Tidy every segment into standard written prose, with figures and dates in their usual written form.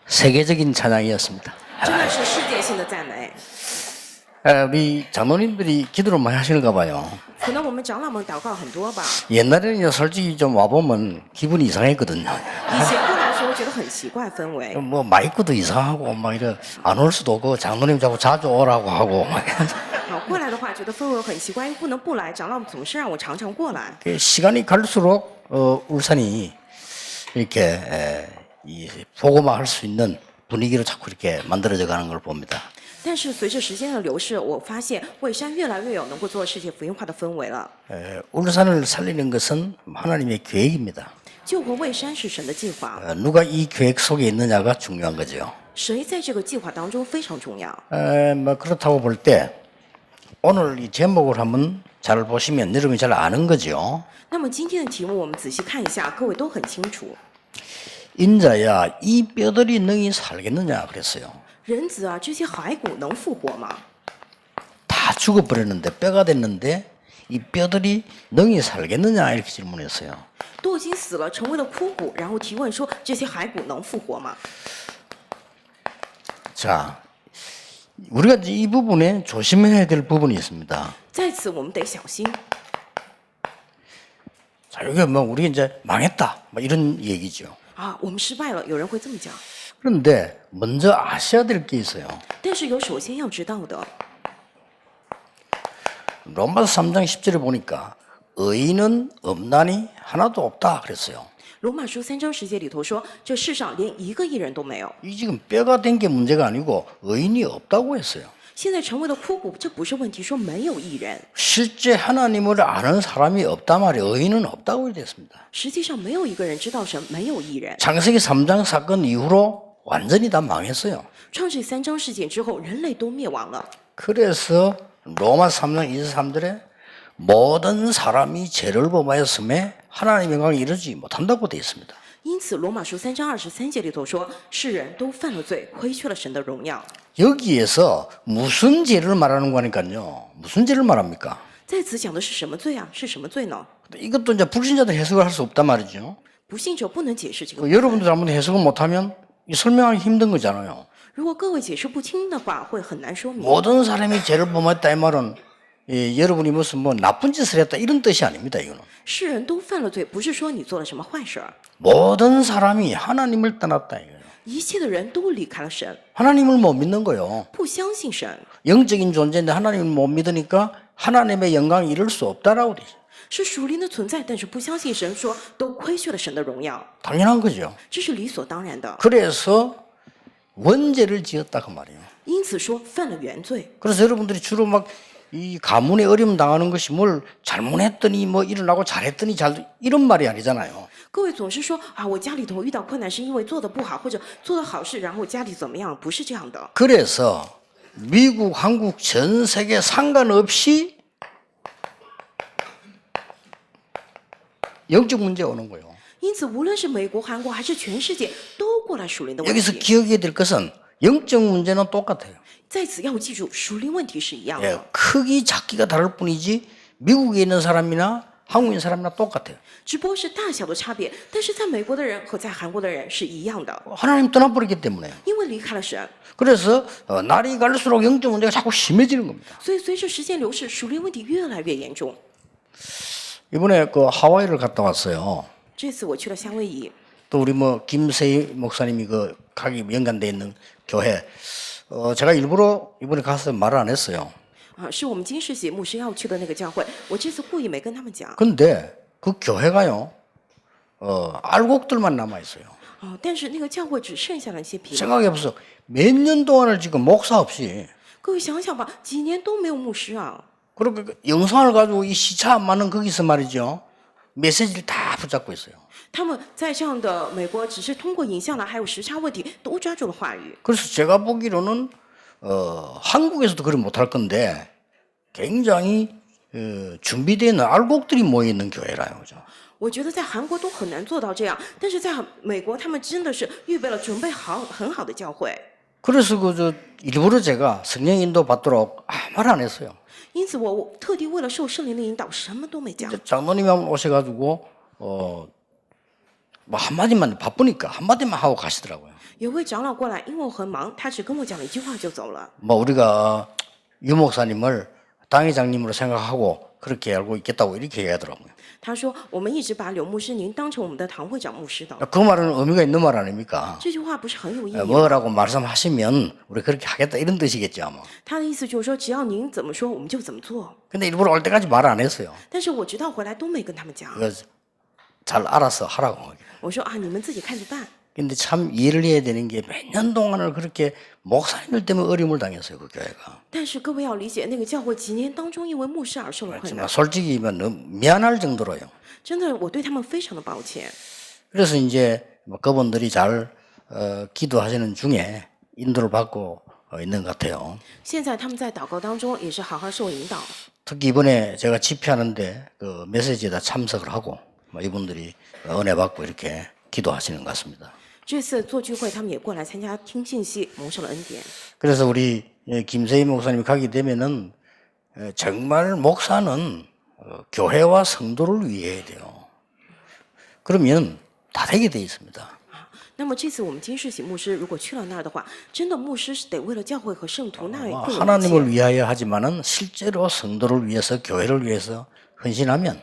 세계적인 찬양이었습니다. 真的是世界性的赞美。 우리 장로님들이 기도를 많이 하시는가 봐요. 可能我们长老们祷告很多吧， 옛날에는 솔직히 좀 와보면 기분이 이상했거든요. 以前过来的时候觉得很奇怪氛围， 뭐 마이크도 이상하고 막 이래 안 올 수도 없고 장로님 자꾸 자주 오라고 하고 막 好过来的话觉得氛围很奇怪，又不能不来，长老们总是让我常常过来。 시간이 갈수록 울산이 이렇게 이 보고만 할 수 있는 분위기로 자꾸 이렇게 만들어져 가는 걸 봅니다. 但是随着时间的流逝，我发现蔚山越来越有能够做世界福音化的氛围了。 울산을 살리는 것은 하나님의 계획입니다. 救活蔚山是神的计划， 누가 이 계획 속에 있느냐가 중요한 거죠. 谁在这个计划当中非常重要。 뭐 그렇다고 볼 때 오늘 이 제목을 한번 잘 보시면 여러분이 잘 아는 거죠. 那么今天的题目我们仔细看一下，各位都很清楚。 인자야 이 뼈들이 능히 살겠느냐 그랬어요. 人子啊，这些骸骨能复活吗？ 다 죽어버렸는데 뼈가 됐는데 이 뼈들이 능히 살겠느냐 이렇게 질문했어요. 都已经死了，成为了枯骨，然后提问说这些骸骨能复活吗？ 자, 우리가 이제 이 부분에 조심해야 될 부분이 있습니다. 在此我们得小心。 자, 이게 뭐 우리 이제 망했다 뭐 이런 얘기죠. 啊，我们失败了，有人会这么讲。 그런데 먼저 아셔야 될 게 있어요. 但是有首先要知道的， 로마서 3장 10절에 보니까 의인은 없나니 하나도 없다 그랬어요. 罗马书3章10节里头说，这世上连一个义人都没有。 이 지금 뼈가 된 게 문제가 아니고 의인이 없다고 했어요. 现在成为了枯骨，这不是问题，说没有义人， 실제 하나님을 아는 사람이 없단 말이에요. 의인은 없다고 됐습니다. 实际上没有一个人知道神，没有义人。 창세기 3장 사건 이후로 완전히 다 망했어요. 创世3章事件之后，人类都灭亡了。 그래서 로마 3장 23절에 모든 사람이 죄를 범하였음에 하나님의 영광을 이루지 못한다고 되어 있습니다. 因此，罗马书3章23节里头说，世人都犯了罪，亏缺了神的荣耀。 여기에서 무슨 죄를 말하는 거니까요. 무슨 죄를 말합니까? 在此讲的是什么罪啊？是什么罪呢？ 이것도 이제 불신자들 해석을 할 수 없단 말이죠. 不信者不能解释这个。 여러분들 잘못 해석을 못하면 이 설명하기 힘든 거잖아요. 如果各位解释不清的话，会很难说明。 모든 사람이 죄를 범했다 이 말은 여러분이 무슨 뭐 나쁜 짓을 했다 이런 뜻이 아닙니다. 이거는 世人都犯了罪，不是说你做了什么坏事儿， 모든 사람이 하나님을 떠났다 이거예요. 一切的人都离开了神， 하나님을 못 믿는 거요. 不相信神， 영적인 존재인데 하나님을 못 믿으니까 하나님의 영광 이룰 수 없다라고 돼 있어요. 是属灵的存在，但是不相信神，说都亏缺了神的荣耀， 당연한 거죠. 这是理所当然的。 그래서 원죄를 지었다 그 말이에요. 因此说犯了原罪。 그래서 여러분들이 주로 막 이 가문에 어려움 당하는 것이 뭘 잘못했더니 뭐 일어나고 잘했더니 잘 이런 말이 아니잖아요. 各位总是说啊，我家里头遇到困难是因为做的不好，或者做的好事，然后家里怎么样？不是这样的。 그래서 미국, 한국, 전 세계 상관없이 영적 문제 오는 거예요. 因此，无论是美国、韩国还是全世界，都过来属灵的问 여기서 题。 기억해야 될 것은 영적 문제는 똑같아요. 在此要记住，属灵问题是一样 예, 的， 크기 작기가 다를 뿐이지 미국에 있는 사람이나 한국에 있는 사람이나 똑같아요. 只不过是大小的差别。但是在美国的人和在韩国的人是一样的， 하나님 떠나버리기 때문에. 因为离开了神， 그래서 날이 갈수록 영적 문제가 자꾸 심해지는 겁니다. 所以随着时间流逝，属灵问题越来越严重。 이번에 그 하와이를 갔다 왔어요. 这次我去了夏威夷， 또 우리 뭐 김세희 목사님이 그 가기 연관돼 있는 교회. 제가 일부러 이번에 가서 말을 안 했어요. 啊，是我们金世喜牧师要去的那个教会，我这次故意没跟他们讲。 근데 그 교회가요, 알곡들만 남아 있어요. 哦，但是那个教会只剩下了一些皮毛。 생각해보세요. 몇 년 동안을 지금 목사 없이 各位想想吧，几年都没有牧师啊。 그리고 그 영상을 가지고 이 시차 안 맞는 거기서 말이죠. 메시지를 다 붙잡고 있어요. 他们在这样的美国，只是通过影像呢，还有时差问题，都抓住了话语。 그래서 제가 보기로는 한국에서도 그리 못할 건데 굉장히 준비되어 있는 알곡들이 모여 있는 교회라요, 그죠? 我觉得在韩国都很难做到这样，但是在美国，他们真的是预备了准备好很好的教会。 그래서 일부러 제가 성령 인도 받도록 아무 말 안 했어요. 因此我特地为了受圣灵的引导，什么都没讲。 장로님이 오셔가지고 뭐 한마디만 바쁘니까 한마디만 하고 가시더라고요. 有位长老过来，因为我很忙，他只跟我讲了一句话就走了。 뭐 우리가 유 목사님을 당회장님으로 생각하고 그렇게 알고 있겠다고 이렇게 얘기하더라고요. 他说：“我们一直把柳牧师您当成我们的堂会长牧师的。 그 말은 의미가 있는 말 아닙니까? 这句话不是很有意义吗？ 뭐라고 말씀하시면 우리 그렇게 하겠다 이런 뜻이겠죠 아마. 他的意思就是说，只要您怎么说，我们就怎么做。 근데 일부러 올 때까지 말 안 했어요. 但是我直到回来都没跟他们讲。 그거 잘 알아서 하라고. 我说啊，你们自己看着办。 근데 참 이해를 해야 되는 게 몇 년 동안을 그렇게 목사님들 때문에 어려움을 당했어요 그 교회가. 但是各位要理解，那个教会几年当中因为牧师而受了困 정말 难， 솔직히 너무 미안할 정도로요. 真的，我对他们非常的抱歉。 그래서 이제 뭐 그분들이 잘 기도하시는 중에 인도를 받고 있는 것 같아요. 现在他们在祷告当中也是好好受引导。 특히 이번에 제가 집회하는데 그 메시지에다 참석을 하고 뭐 이분들이 은혜 받고 이렇게 기도하시는 것 같습니다. 这次做聚会，他们也过来参加听信息，蒙受了恩典。 그래서 우리 김세희 목사님이 가게 되면은 정말 목사는 교회와 성도를 위해 해야 돼요. 그러면 다 되게 돼 있습니다. 那么这次我们金世喜牧师如果去了那儿的话，真的牧师是得为了教会和圣徒，那也会有一切。 하나님을 위하여 하지만은 실제로 성도를 위해서 교회를 위해서 헌신하면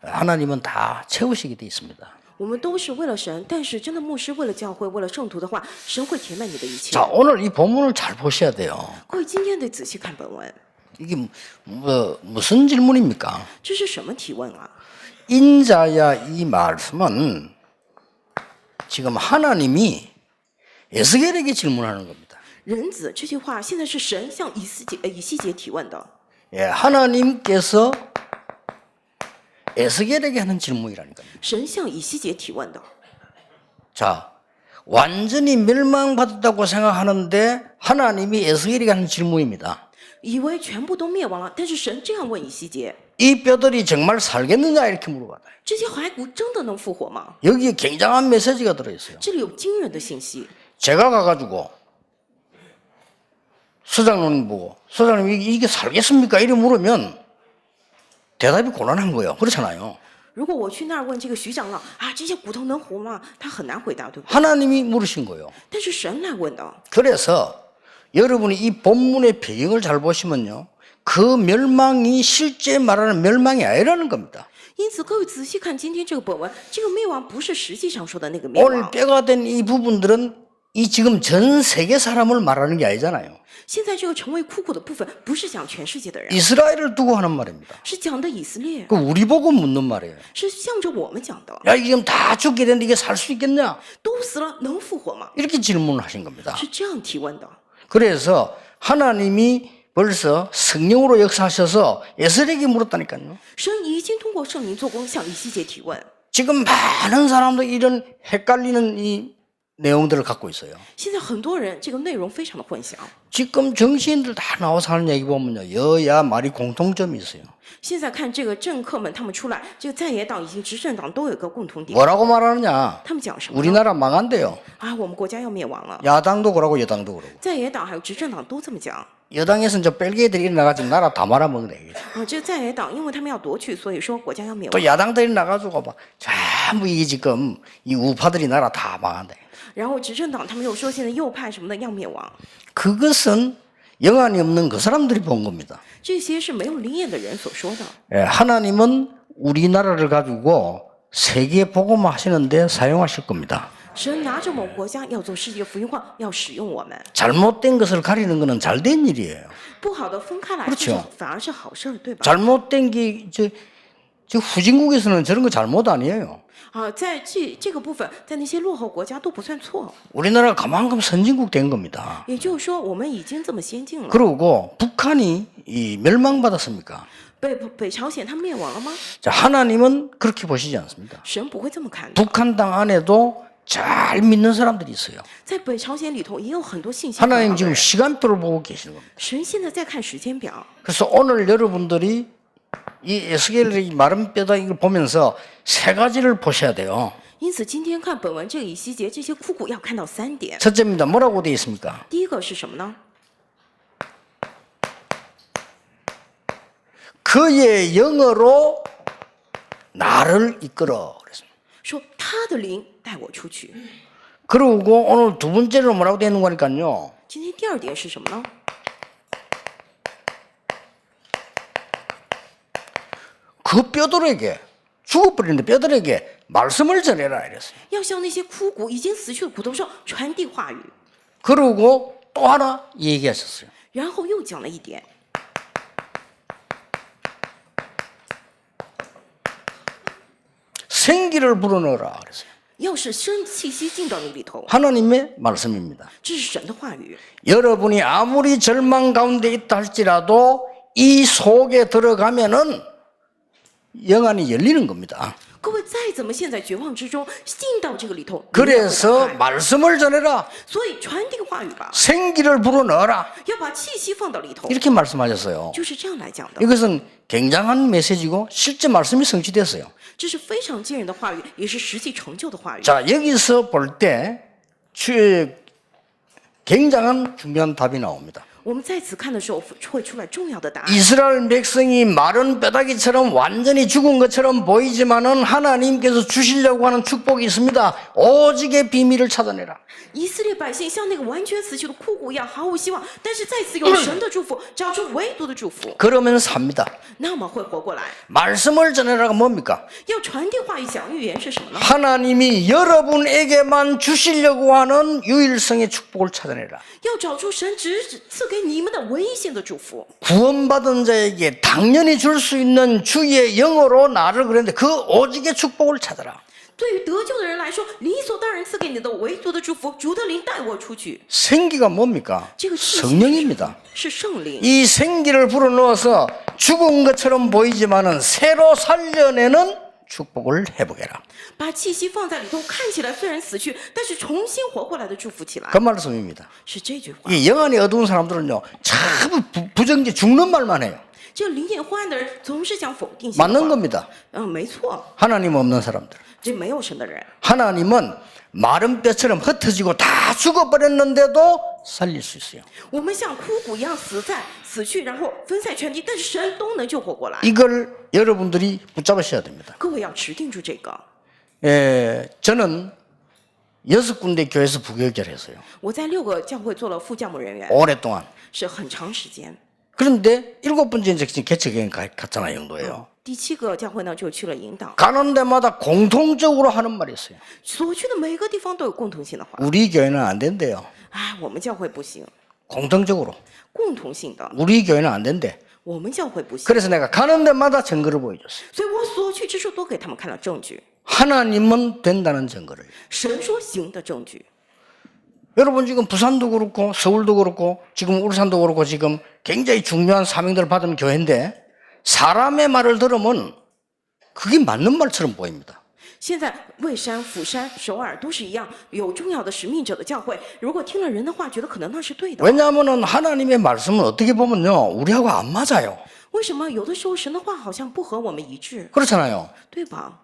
하나님은 다 채우시게 돼 있습니다. 我们都是为了神，但是真的牧师为了教会、为了圣徒的话，神会填满你的一切。 자, 오늘 이 본문을 잘 보셔야 돼요. 各位今天得仔细看本文， 이게 무슨 질문입니까? 这是什么提问啊？ 인자야 이 말씀은 지금 하나님이 에스겔에게 질문하는 겁니다. 人子这句话现在是神向以西结提问的， 예, 하나님께서 에스겔에게 하는 질문이라니까요. 神向以西结提问的。 자, 완전히 멸망받았다고 생각하는데 하나님이 에스겔에게 하는 질문입니다. 以为全部都灭亡了，但是神这样问以西结： 이 뼈들이 정말 살겠느냐 이렇게 물어봐요. 这些骸骨真的能复活吗？ 여기에 굉장한 메시지가 들어있어요. 这里有惊人的信息。 제가 가가지고 서장님 보고 서장님 이게 살겠습니까? 이렇게 물으면 대답이 곤란한 거예요. 그렇잖아요. 如果我去那儿问这个徐长老啊，这些骨头能活吗？他很难回答，对不对？ 하나님이 물으신 거예요. 但是神来问的。 그래서 여러분이 이 본문의 배경을 잘 보시면요. 그 멸망이 실제 말하는 멸망이 아니라는 겁니다. 因此，各位仔细看今天这个本文，这个灭亡不是实际上说的那个灭 오늘 亡。 뼈가 된 이 부분들은 이 지금 전 세계 사람을 말하는 게 아니잖아요. 现在这个成为枯骨的部分，不是讲全世界的人， 이스라엘을 두고 하는 말입니다. 是讲的以色列， 그 우리 보고 묻는 말이에요. 是向着我们讲的。 야, 이게 지금 다 죽게 됐는데 이게 살 수 있겠냐? 都死了，能复活吗？ 이렇게 질문을 하신 겁니다. 是这样提问的。 그래서 하나님이 벌써 성령으로 역사하셔서 에스겔에게 물었다니까요. 神已经通过圣灵做工，向以西结提问。 지금 많은 사람도 이런 헷갈리는 이 내용들을 갖고 있어요. 现在很多人这个内容非常的混淆。 지금 정치인들 다 나와서 하는 얘기 보면요. 여야 말이 공통점이 있어요. 现在看这个政客们他们出来，这个在野党以及执政党都有一个共同点， 뭐라고 말하느냐? 他们讲什么呢？ 우리나라 망한대요. 啊，我们国家要灭亡了。 야당도 그러고 여당도 그러고. 在野党还有执政党都这么讲。 여당에서는 저 뺄개들이 일어나가지고 나라 다 말아먹네. 啊，这个在野党因为他们要夺去，所以说国家要灭 또 亡。 야당들이 나가지고 막 전부 이게 지금 이 우파들이 나라 다 망한대. 然后执政党他们又说现在右派什么的要灭亡， 그것은 영안이 없는 그 사람들이 본 겁니다. 这些是没有灵验的人所说的。 예, 하나님은 우리나라를 가지고 세계 복음화 하시는데 사용하실 겁니다. 神拿着某国家要做世界福音化，要使用我们。 잘못된 것을 가리는 것은 잘된 일이에요. 不好的分开来， 그렇죠 这是反而是好事儿，对吧？ 잘못된 게 저 후진국에서는 저런 거 잘못 아니에요. 啊，在这个部分，在那些落后国家都不算错。 우리나라가 그만큼 선진국 된 겁니다. 也就是说，我们已经这么先进了。 그리고 북한이 이 멸망받았습니까? 北朝鲜它灭亡了吗？ 자, 하나님은 그렇게 보시지 않습니다. 神不会这么看的。 북한 땅 안에도 잘 믿는 사람들이 있어요. 在北朝鲜里头也有很多信心很好 하나님 的 지금 人。 시간표를 보고 계시는 겁니다. 神现在在看时间表， 그래서 오늘 여러분들이 이 에스겔의 마른 뼈다 이걸 보면서 세 가지를 보셔야 돼요. 因此今天看本文这个以西结这些枯骨要看到3点。 첫째입니다. 뭐라고 되어 있습니까? 第一个是什么呢？ 그의 영으로 나를 이끌어 그랬습니다. 说他的灵带我出去。 그리고 오늘 두 번째로 뭐라고 되어 있는 거니까요. 今天第二点是什么呢？ 그 뼈들에게 죽어버리는데 뼈들에게 말씀을 전해라 이랬어요. 要向那些枯骨已经死去的骨头上传递话语。 그리고 또 하나 얘기하셨어요. 然后又讲了一点， 생기를 불어넣어라 그랬어요. 要是生气息进到你里头， 하나님의 말씀입니다. 这是神的话语。 여러분이 아무리 절망 가운데 있다 할지라도 이 속에 들어가면은 영안이 열리는 겁니다. 各位再怎么陷在绝望之中，进到这个里头， 그래서 你要会打开 말씀을 전해라. 所以传递话语吧， 생기를 불어넣어라. 要把气息放到里头， 이렇게 말씀하셨어요. 就是这样来讲的。 이것은 굉장한 메시지고 실제 말씀이 성취됐어요. 这是非常惊人的话语，也是实际成就的话语。 자, 여기서 볼 때 굉장한 중요한 답이 나옵니다. 我们在此看的时候，会出来重要的答案。 이스라엘 백성이 마른 뼈다귀처럼 완전히 죽은 것처럼 보이지만은 하나님께서 주시려고 하는 축복이 있습니다. 오직의 비밀을 찾아내라. 以色列百姓像那个完全死去的枯骨一样，毫无希望。但是再次有神的祝福，找出唯独的祝福， 그러면 삽니다. 那么会活过来。 말씀을 전해라가 뭡니까? 要传递话语、讲预言是什么呢？ 하나님이 여러분에게만 주시려고 하는 유일성의 축복을 찾아내라. 要找出神只赐给你们的唯一性的祝福。 구원받은 자에게 당연히 줄 수 있는 주의 영어로 나를 그랬는데 그 오직의 축복을 찾아라. 对于得救的人来说，理所当然赐给你的唯独的祝福，主的灵带我出去。 생기가 뭡니까? 这个气息 성령입니다. 是圣灵， 이 생기를 불어넣어서 죽은 것처럼 보이지만은 새로 살려내는 축복을 회복해라. 把气息放在里头，看起来虽然死去，但是重新活过来的祝福起来， 그 말씀입니다. 是这句话。 이 영안이 어두운 사람들은요, 참 부정지 죽는 말만 해요. 这个灵眼昏暗的人总是讲否定性的 맞는 话。 겁니다. 没错， 하나님 없는 사람들. 这没有神的人， 하나님은 마른 뼈처럼 흩어지고 다 죽어버렸는데도 살릴 수 있어요. 我们像枯骨一样死去，然后分散全地，但是神都能救活过来。 이걸 여러분들이 붙잡으셔야 됩니다. 各位要持定住这个。 저는 6군데 교회에서 부교육자를 했어요. 我在6个教会做了副教牧人员， 오랫동안. 是很长时间。 그런데 7번째 이제 개척여행 갔잖아요, 영도에요. 第7个教会呢，就去了引导， 가는 데마다 공통적으로 하는 말이 있어요. 所去的每个地方都有共同性的话。 우리 교회는 안 된대요. 哎，我们教会不行， 공통적으로. 共同性的， 우리 교회는 안 된대. 我们教会不行。 그래서 내가 가는 데마다 증거를 보여줬어요. 所以我所去之处都给他们看了证据， 하나님은 된다는 증거를. 神说行的证据。 여러분 지금 부산도 그렇고 서울도 그렇고 지금 울산도 그렇고 지금 굉장히 중요한 사명들을 받은 교회인데 사람의 말을 들으면 그게 맞는 말처럼 보입니다. 现在蔚山、釜山、首尔都是一样，有重要的使命者的教会。如果听了人的话，觉得可能那是对的。 왜냐하면 하나님의 말씀은 어떻게 보면요 우리하고 안 맞아요. 为什么有的时候神的话好像不和我们一致， 그렇잖아요. 对吧？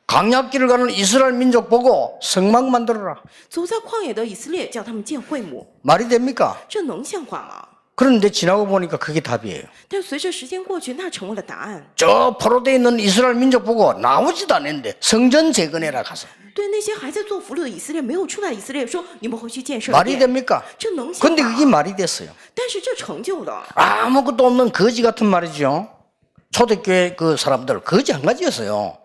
강약길을 가는 이스라엘 민족 보고 성막 만들어라. 走在旷野的以色列叫他们建会幕， 말이 됩니까? 这能像话吗？ 그런데 지나고 보니까 그게 답이에요. 但随着时间过去，那成为了答案。 저 포로되어 있는 이스라엘 민족 보고 나오지도 않는데 성전 재건해라 가서. 对那些还在做俘虏的以色列没有出来的以色列说：“你们回去建设 말이 殿。 됩니까? 这能像 근데 话 그게 吗？ 말이 됐어요. 但是这成就了。 아무것도 없는 거지 같은 말이죠. 초대교회 그 사람들 거지 한 가지였어요.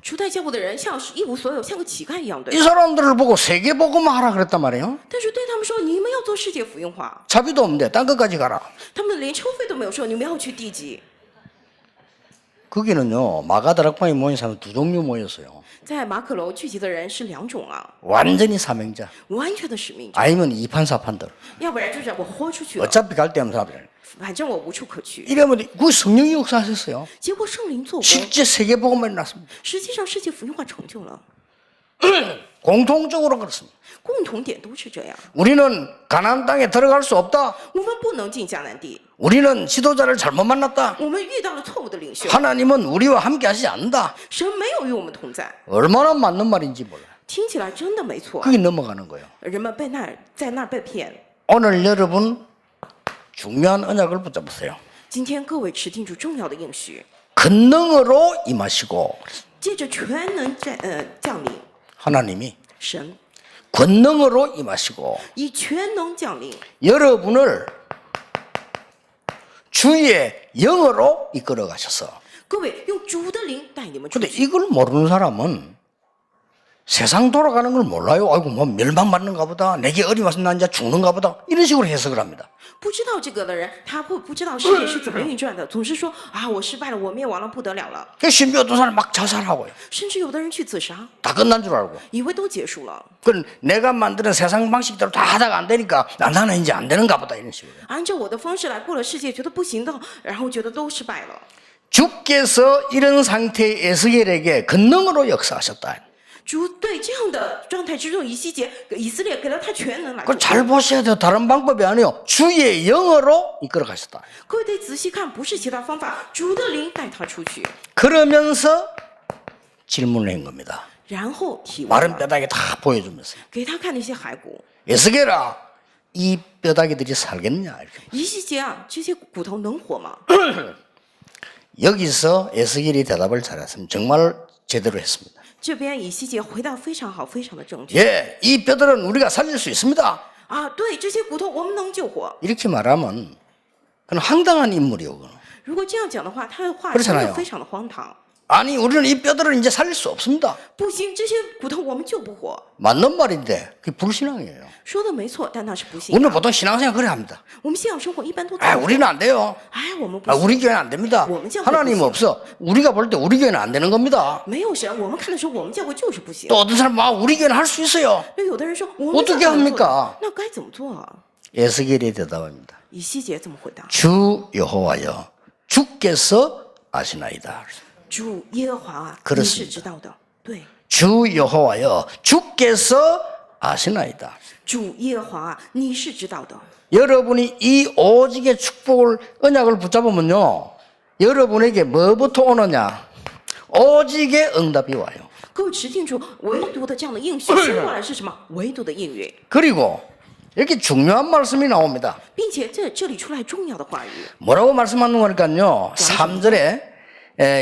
初代教会的人像是一无所有，像个乞丐一样，对 이 吧？ 사람들을 보고 세계복음화 하라 그랬단 말이에요. 但是对他们说：“你们要做世界福音化。 차비도 없는데 딴 것까지 가라. ”他们连车费都没有，说：“你们要去地级。 거기는요 마가다락방에 모인 사람 두 종류 모였어요. ”在马可楼聚集的人是2种啊， 완전히 사명자 完全的使命者， 아니면 이판사판들 要不然就是我豁出去了， 어차피 갈 데 없는 사람들. 反正我无处可去。 이러면 그 성령이 역사하셨어요. 结果圣灵做工， 실제 세계복음만 났습니다. 实际上世界福音化成就了， 공통적으로 그렇습니다. 共同点都是这样。 우리는 가나안 땅에 들어갈 수 없다. 我们不能进迦南地， 우리는 지도자를 잘못 만났다. 我们遇到了错误的领袖， 하나님은 우리와 함께 하시지 않는다. 神没有与我们同在。 얼마나 맞는 말인지 몰라요. 听起来真的没错， 그게 넘어가는 거예요. 人们在那儿被骗。 오늘 여러분 중요한 언약을 붙잡으세요. 今天各位持定住重要的应许， 권능으로 임하시고 借借着全能降临， 하나님이 神 권능으로 임하시고 以全能降临， 여러분을 주의 영으로 이끌어 가셔서 各位用主的灵带你们出 근데 去。 이걸 모르는 사람은 세상 돌아가는 걸 몰라요. 아이고 뭐 멸망받는가 보다. 내게 어림없으면 난 이제 죽는가 보다. 이런 식으로 해석을 합니다. 不知道这个的人，他会不知道世界是怎么运转的，总是说啊，我失败了，我灭亡了，不得了了。 그 심지어 어떤 사람 막 자살하고요. 甚至有的人去自杀， 다 끝난 줄 알고. 以为都结束了， 그건 내가 만드는 세상 방식대로 다 하다가 안 되니까 나는 이제 안 되는가 보다 이런 식으로. 按照我的方式来过了世界，觉得不行的，然后觉得都失败了。 주께서 이런 상태의 에스겔에게 권능으로 역사하셨다. 主对这样的状态之中，以色列给了他全能来做 그걸 。잘 보셔야 돼요. 다른 방법이 아니에요. 주의 영으로 이끌어 가셨다. 各位得仔细看，不是其他方法，主的灵带他出去， 그러면서 질문을 한 겁니다. 然后提问 마른 了， 뼈다귀 다 보여주면서 给他看那些骸骨。 에스겔아 이 뼈다귀들이 살겠냐 이렇게. 以西结啊，这些骨头能活吗？ 여기서 에스겔이 대답을 잘했습니다. 정말 제대로 했습니다. 这边以西结回答非常好，非常的正确 예, 이 뼈들은 우리가 살릴 수 있습니다. 啊！对，这些骨头我们能救活。 이렇게 말하면 그건 황당한 인물이요. 그건. 如果这样讲的话，他的话 그렇 真 잖아요 的非常的荒唐。 아니 우리는 이 뼈들은 이제 살릴 수 없습니다. 不行，这些骨头我们救不活。 맞는 말인데 그게 불신앙이에요. 说的没错，但那是不信 우리는 仰。 보통 신앙생활 그래 합니다. 我们信仰生活一般都这 아 样。 우리는 안 돼요. 哎，我们不 아 行， 우리 교회는 안 됩니다. 하나님 없어. 우리가 볼 때 우리 교회는 안 되는 겁니다. 没有神，我们看的时候，我们教会就是不行 또 。 어떤 사람은 아 우리 교회는 할 수 있어요. 那有的人说，我们 어떻게 教会能 합니까 做，那该怎么做啊？ 에스겔이 대답합니다. 以西结怎么回答？ 주 여호와여 주께서 아시나이다. 主耶和华啊， 그렇습니다 你是知道的。对， 주 여호와여 주께서 아시나이다. 主耶和华啊，你是知道的。 여러분이 이 오직의 축복을 언약을 붙잡으면요. 여러분에게 뭐부터 오느냐? 오직의 응답이 와요. 各位持定住，唯独的这样的应许，先过来是什么？唯独的应允， 그리고 이렇게 중요한 말씀이 나옵니다. 并且这里出来重要的话语。 뭐라고 말씀하는 거니까요. 3절에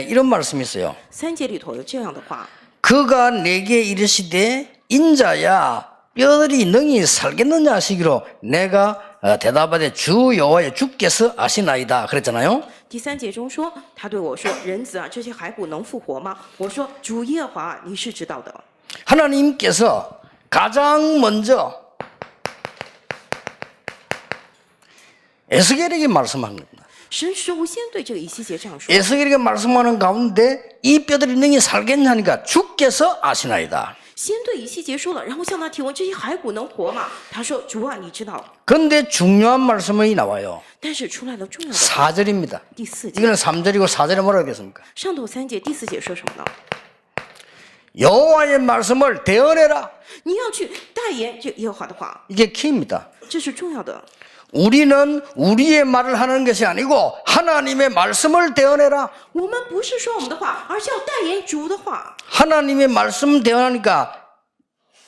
이런 말씀이 있어요. 3节里头有这样的话， 그가 내게 이르시되 인자야 뼈들이 능히 살겠느냐 하시기로 내가 대답하되 주 여호와의 주께서 아시나이다 그랬잖아요. 第3节中说，他对我说：“人子啊，这些骸骨能复活吗？”我说：“主耶和华啊，你是知道的。 하나님께서 가장 먼저 에스겔에게 말씀한 겁니다. 神首先对这个以西结这样说， 에스겔에게 말씀하는 가운데 이 뼈들이 능히 살겠냐니까 주께서 아시나이다. 先对以西结说了，然后向他提问：这些骸骨能活吗？他说：“主啊，你知道。 그런데 중요한 말씀이 나와요. ”但是出来了重要的 4절입니다. 第4节， 이거는 3절이고 4절에 뭐라고 했습니까? 上头3节，第4节说什么呢？ 여호와의 말씀을 대언해라. 你要去代言这耶和华的话， 이게 키입니다. 这是重要的。 우리는 우리의 말을 하는 것이 아니고 하나님의 말씀을 대언해라. 我们不是说我们的话，而是要代言主的话。 하나님의 말씀 대언하니까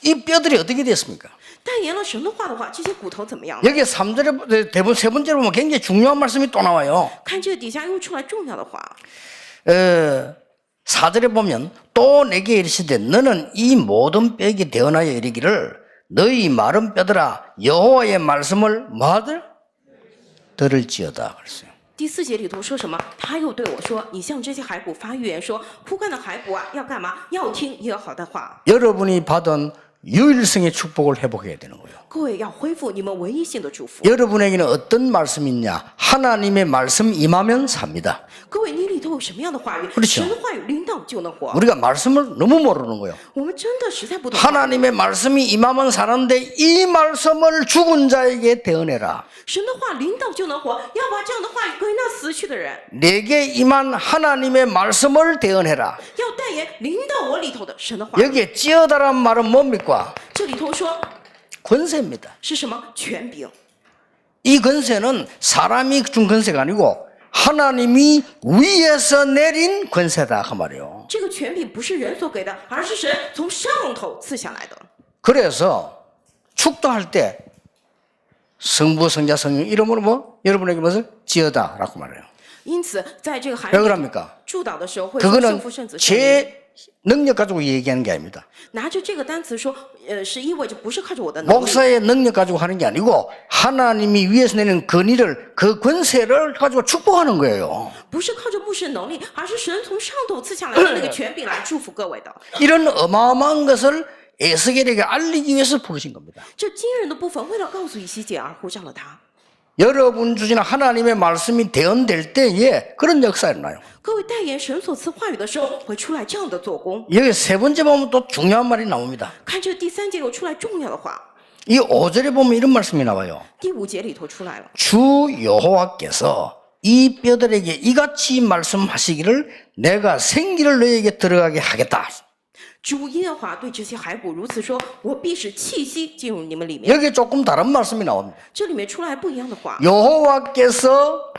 이 뼈들이 어떻게 됐습니까? 代言了神的话的话，这些骨头怎么样？ 여기 3절에 대본 세 번째로 보면 굉장히 중요한 말씀이 또 나와요. 看这底下又出来重要的话。 4절에 보면 또 내게 이르시되 너는 이 모든 뼈에게 대언하여 이르기를 너희 마른 뼈들아 여호와의 말씀을 뭐하들? 들을지어다 그랬어요. 第4节里头说什么？他又对我说：“你向这些骸骨发预言说，枯干的骸骨啊，要干嘛？要听耶和华的话。 여러분이 받은 유일성의 축복을 회복해야 되는 거예요. 各位要恢复你们唯一性的祝福。 여러분에게는 어떤 말씀이 있냐? 하나님의 말씀 임하면 삽니다. 各位，你里头有什么样的话语？ 그렇죠 神的话语临到就能活。 우리가 말씀을 너무 모르는 거예요. 我们真的实在不懂。 하나님의 말씀이 임하면 사는데 이 말씀을 죽은 자에게 대언해라. 神的话临到就能活，要把这样的话语归那死去的人， 내게 임한 하나님의 말씀을 대언해라. 要代言临到我里头的神的话语。 여기에 찌어다란 말은 뭡니까? 这里头说 권세입니다. 是什么？权柄。 이 권세는 사람이 준 권세가 아니고 하나님이 위에서 내린 권세다 그 말이에요. 这个权柄不是人所给的，而是神从上头赐下来的。 그래서 축도할 때 성부 성자 성령 이름으로 뭐 여러분에게 무엇을 지어다라고 말해요. 因此，在这个含 왜 그럽니까? 祝祷的时候会说圣 그거는 父、圣子、圣灵。 제 능력 가지고 얘기하는 게 아닙니다. 拿着这个单词说，是意味着不是靠着我的能力， 목사의 능력 가지고 하는 게 아니고 하나님이 위에서 내는 권위를 그 권세를 가지고 축복하는 거예요. 不是靠着牧师能力，而是神从上头赐下来的那个权柄来祝福各位的。 이런 어마어마한 것을 에스겔에게 알리기 위해서 부르신 겁니다. 这惊人的部分，为了告诉以西结而呼召了他。 여러분 주시는 하나님의 말씀이 대언될 때에 그런 역사가 일어나요. 各位代言神所赐话语的时候，会出来这样的做工。 여기 세 번째 보면 또 중요한 말이 나옵니다. 看这第3节有出来重要的话， 이 5절에 보면 이런 말씀이 나와요. 第5节里头出来了。 주 여호와께서 이 뼈들에게 이같이 말씀하시기를 내가 생기를 너에게 들어가게 하겠다. 主耶和华对这些骸骨如此说：“我必使气息进入你们里面。 여기 조금 다른 말씀이 나옵니다. 这里面出来不一样的话， 여호와께서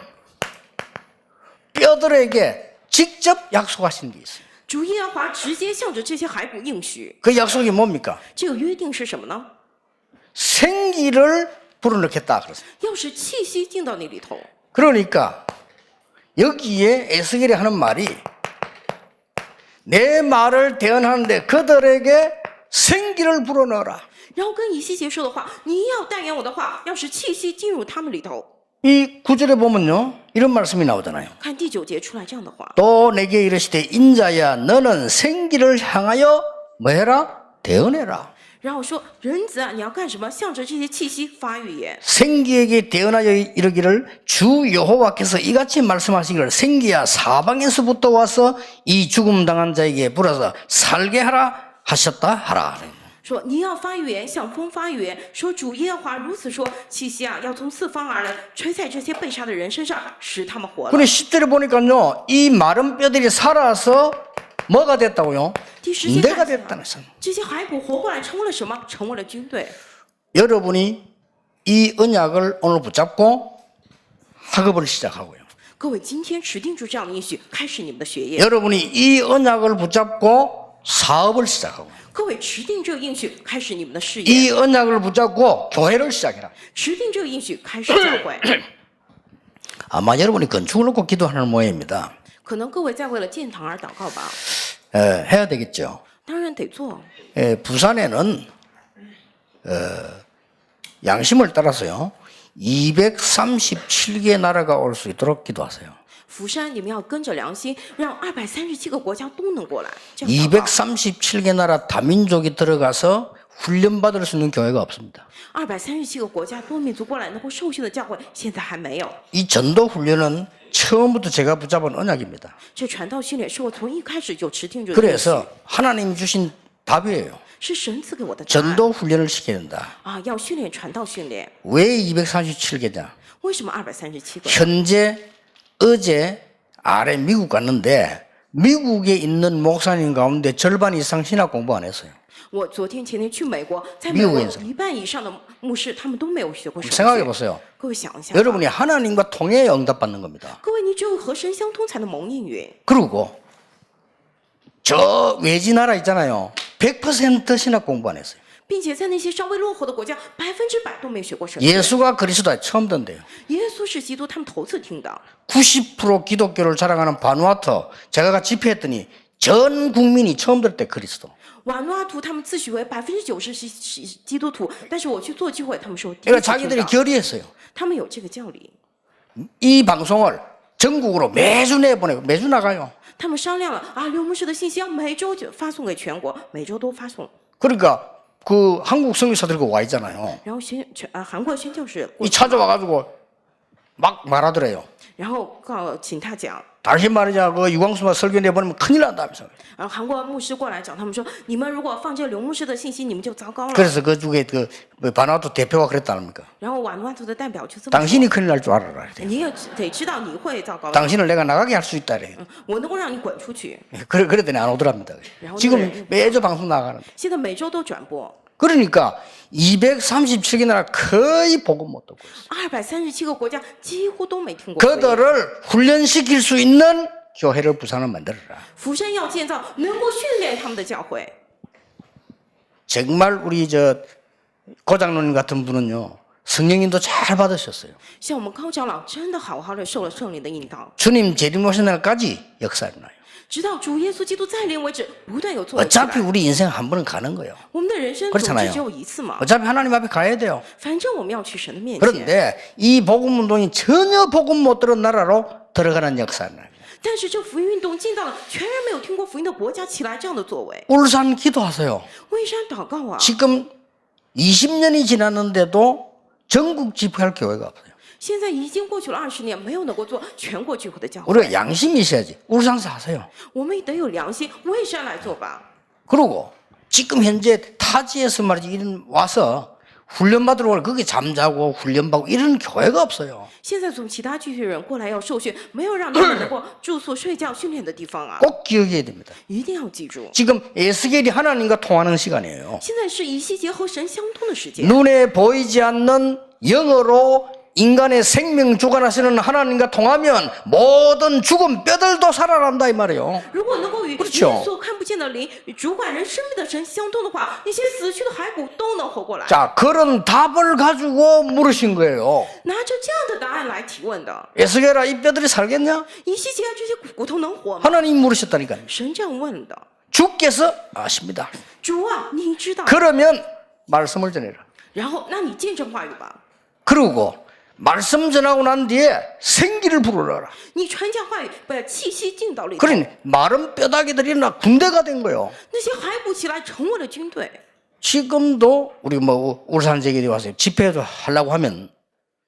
뼈들에게 직접 약속하신 게 있어요. 主耶和华直接向着这些骸骨应许。 그 약속이 뭡니까? 这个约定是什么呢？ 생기를 불어넣겠다 그랬어요. 要使气息进到你里头。 그러니까 여기에 에스겔이 하는 말이 내 말을 대언하는데 그들에게 생기를 불어넣어라. 然后跟以西结说的话，你要代言我的话，要使气息进入他们里头。 이 9절에 보면요 이런 말씀이 나오잖아요. 看第9节出来这样的话， 또 내게 이르시되 인자야 너는 생기를 향하여 뭐해라? 대언해라. 然后说人子啊，你要干什么？向着这些气息发预言。 생기에게 대언하여 이르기를 주 여호와께서 이같이 말씀하시기를 생기야 사방에서부터 와서 이 죽음 당한 자에게 불어서 살게 하라 하셨다 하라. 说你要发预言，向风发预言，说主耶和华如此说：气息啊，要从四方而来，吹在这些被杀的人身上，使他们活了。 근데 10절에 보니까요 이 마른 뼈들이 살아서 뭐가 됐다고요? 第10节 내가 看 됐다는 것은 这些骸骨活过来，成为了什么？成为了军队。 여러분이 이 언약을 오늘 붙잡고 학업을 시작하고요. 各位，今天持定住这样的应许，开始你们的学业。 여러분이 이 언약을 붙잡고 사업을 시작하고 各位，持定这个应许，开始你们的事业。 이 언약을 붙잡고 교회를 시작해라. 持定这个应许，开始教会。 아마 여러분이 건축을 놓고 기도하는 모양입니다. 可能各位在为了建堂而祷告吧， 해야 되겠죠. 当然得做。 부산에는 양심을 따라서요 237개 나라가 올 수 있도록 기도하세요. 釜山，你们要跟着良心，让237个国家都能过来。这样祷告 237개 나라 다민족이 들어가서 훈련받을 수 있는 교회가 없습니다. 237个国家多民族过来能够受训的教会，现在还没有。 이 전도 훈련은 처음부터 제가 붙잡은 언약입니다. 这传道训练是我从一开始就持定这个应许， 그래서 하나님 주신 답이에요. 是神赐给我的答案 전도 훈련을 시켜야 된다. 啊！要训练传道训练。 왜 237개냐? 为什么237个？ 현재 어제 아래 미국 갔는데 미국에 있는 목사님 가운데 절반 이상 신학 공부 안 했어요. 我昨天前天去美国，在美国미국에서 一半以上的牧师他们都没有学过神 생각해 学。 보세요. 各位想一下吧， 여러분이 하나님과 통해 응답받는 겁니다. 各位你只有和神相通才能蒙应允。 그리고 저 외지 나라 있잖아요. 100% 신학 공부 안 했어요. 并且在那些稍微落后的国家，100%都没有学过神学。 예수가 그리스도에 처음 듣는데요. 耶稣是基督，他们头次听到。 90% 기독교를 자랑하는 바누아투 제가 집회했더니 전 국민이 처음 들을 때 그리스도. 瓦努阿图他们自诩为90%是基督徒，但是我去做聚会，他们说第一 그러니까 次听 자기들이 到， 결의했어요. 他们有这个教理， 이 방송을 전국으로 매주 내보내고 매주 나가요. 他们商量了啊，刘牧师的信息要每周就发送给全国，每周都发送。 그러니까 그 한국 선교사들이 와 있잖아요. 然后韩国宣教士过 이 찾아와가지고 막 말하더래요. 然后请他讲， 다시 말하자 그 유광수만 설교 내보내면 큰일 난다면서. 然后韩国牧师过来讲，他们说你们如果放这个刘牧师的信息，你们就糟糕了。 그래서 그 중에 그 바누아투 대표가 그랬다니까. 然后瓦努阿图的代表就这么说， 당신이 큰일 날 줄 알아라. 你也得知道你会糟糕的， 당신을 내가 나가게 할 수 있다. 그래. 我能够让你滚出去。 그랬더니 안 오더랍니다. 지금 매주 방송 나가는데. 现在每周都转播， 그러니까 237개 나라 거의 복음 못 듣고 있어요. 237个国家几乎都没听过福音。 그들을 훈련시킬 수 있는 교회를 부산을 만들어라. 釜山要建造能够训练他们的教会。 정말 우리 저 고장로님 같은 분은요 성령님도 잘 받으셨어요. 像我们高长老真的好好的受了圣灵的引导， 주님 재림 오신 날까지 역사 일어나요. 直到主耶稣基督再临为止，不断有作为起 어차피 来。 우리 인생 한 번은 가는 거예요. 我们的人生总 그렇잖아요 之只有一次嘛， 어차피 하나님 앞에 가야 돼요. 反正我们要去神的面前。 그런데 이 복음 운동이 전혀 복음 못 들은 나라로 들어가는 역사는 但是这福音运动进到了全然没有听过福音的国家起来这样的作为， 울산 기도하세요. 为山祷告啊！ 지금 20년이 지났는데도 전국 집회할 교회가 없어요. 现在已经过去了20年，没有能够做全国聚会的教会。 우리가 양심이 있어야지. 울산서 하세요. 我们得有良心，为山来做吧。 그리고 지금 현재 타지에서 말이지 이런 와서 훈련 받으러 오늘 거기 잠자고 훈련받고 이런 교회가 없어요. 现在从其他聚会人过来要受训，没有让他们能够住宿、睡觉、训练的地方啊！ 꼭 기억해야 됩니다. 一定要记住， 지금 에스겔이 하나님과 통하는 시간이에요. 现在是以西结和神相通的时间。 눈에 보이지 않는 영어로 인간의 생명 주관하시는 하나님과 통하면 모든 죽은 뼈들도 살아난다 이 말이에요. 如果能够与 그렇죠 耶稣看不见的灵、与主管人生命的神相通的话，那些死去的骸骨都能活过来。 자, 그런 답을 가지고 물으신 거예요. 拿着这样的答案来提问的， 에스겔아 이 뼈들이 살겠냐? 以西结这些骨头能活吗？ 하나님 물으셨다니까요. 神这样问的。 주께서 아십니다. 主啊，你知道。 그러면 말씀을 전해라. 然后，那你见证话语吧。 그리고 말씀 전하고 난 뒤에 생기를 불어라. 你传讲话语，把气息进到里头。 그러니 마른 뼈다귀들이 나 군대가 된 거예요. 那些骸骨起来成为了军队。 지금도 우리 뭐 울산 제길이 와서 집회도 하려고 하면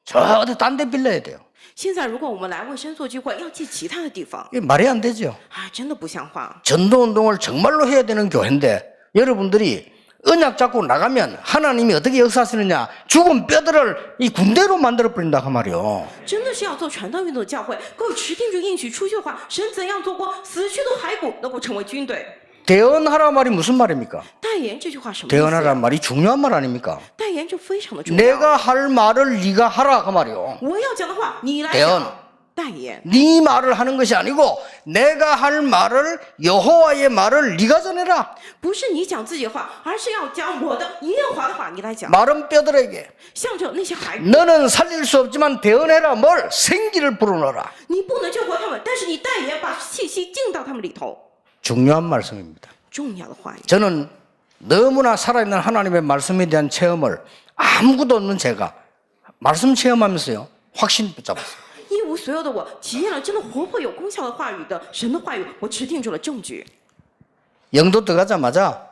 저 어디 딴 데 빌려야 돼요. 现在，如果我们来为山做聚会，要借其他的地方， 이게 말이 안 되죠. 啊，真的不像话。 전도 운동을 정말로 해야 되는 교회인데 여러분들이 언약 잡고 나가면 하나님이 어떻게 역사하시느냐 죽은 뼈들을 이 군대로 만들어 버린다 그 말이요. 真的是要做传道运动的教会，够持定住应许出去的话，神怎样做过死去的骸骨能够成为军队？ 대언하라 말이 무슨 말입니까? 代言这句话什么意思？ 대언하라는 말이 중요한 말 아닙니까? 代言这非常的重要。 내가 할 말을 네가 하라 그 말이요. 我要讲的话，你来 대언 讲。代言 네 말을 하는 것이 아니고 내가 할 말을 여호와의 말을 네가 전해라. 不是你讲自己的话，而是要讲我的耶和华的话，你来讲。 마른 뼈들에게 向着那些骸骨， 너는 살릴 수 없지만 대언해라. 뭘 생기를 불어넣어라. 你不能救活他们，但是你代言，把气息进到他们里头。 중요한 말씀입니다. 重要的话语。 저는 너무나 살아있는 하나님의 말씀에 대한 체험을 아무것도 없는 제가 말씀 체험하면서요 확신 붙잡았어요. 一无所有的我体验了真的活泼有功效的话语的神的话语，我持定住了证据。 영도 들어가자마자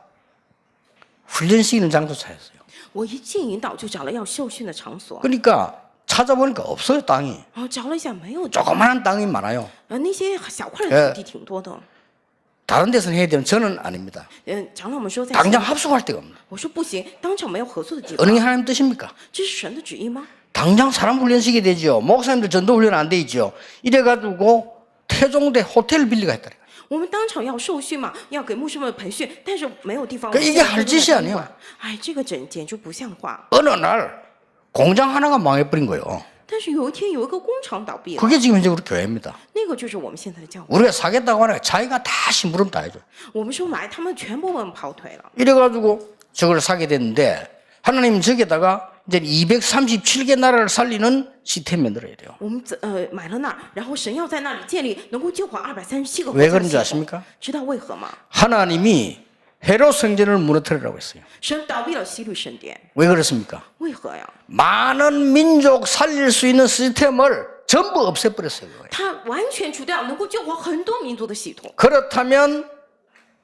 훈련 시키는 장소 찾았어요. 我一进引导就找了要受训的场所， 그러니까 찾아보니까 없어요 땅이. 找了一下没有地， 조그마한 땅이 많아요. 那些小块的土地挺多的。 다른 데서 해야 되면 저는 아닙니다. 长老们说在 당장 합숙할 데가 없는. 我说不行，当场没有合作的地方， 은행이 하나님 뜻입니까? 这是神的旨意吗？ 당장 사람 훈련시키게 되죠. 목사님들 전도 훈련 안 돼 있죠. 이래가지고 태종대 호텔 빌리가 했다. 我们当场要受训嘛，要给牧师们培训，但是没有地方。 이게 할 짓이 아니에요. 哎，这个简直不像话。 어느 날 공장 하나가 망해버린 거예요. 但是有一天有一个工厂倒闭了， 그게 지금 현재 우리 교회입니다. 那个就是我们现在的教会。 우리가 사겠다고 하니까 자기가 다 심부름 다 해줘. 我们说买，他们全部我们跑腿了。 이래가지고 저걸 사게 됐는데 하나님 저기다가 이제 237개 나라를 살리는 시스템 만들어야 돼요. 我们买了那儿，然后神要在那里建立能够救活237个国 왜 家 그런지 的系统 아십니까? 知道为何吗？ 하나님이 헤롯 성전을 무너뜨리라고 했어요. 神倒闭了希律圣殿， 왜 그렇습니까? 为何呀？ 많은 민족 살릴 수 있는 시스템을 전부 없애버렸어요. 他完全除掉能够救活很多民族的系统。 그렇다면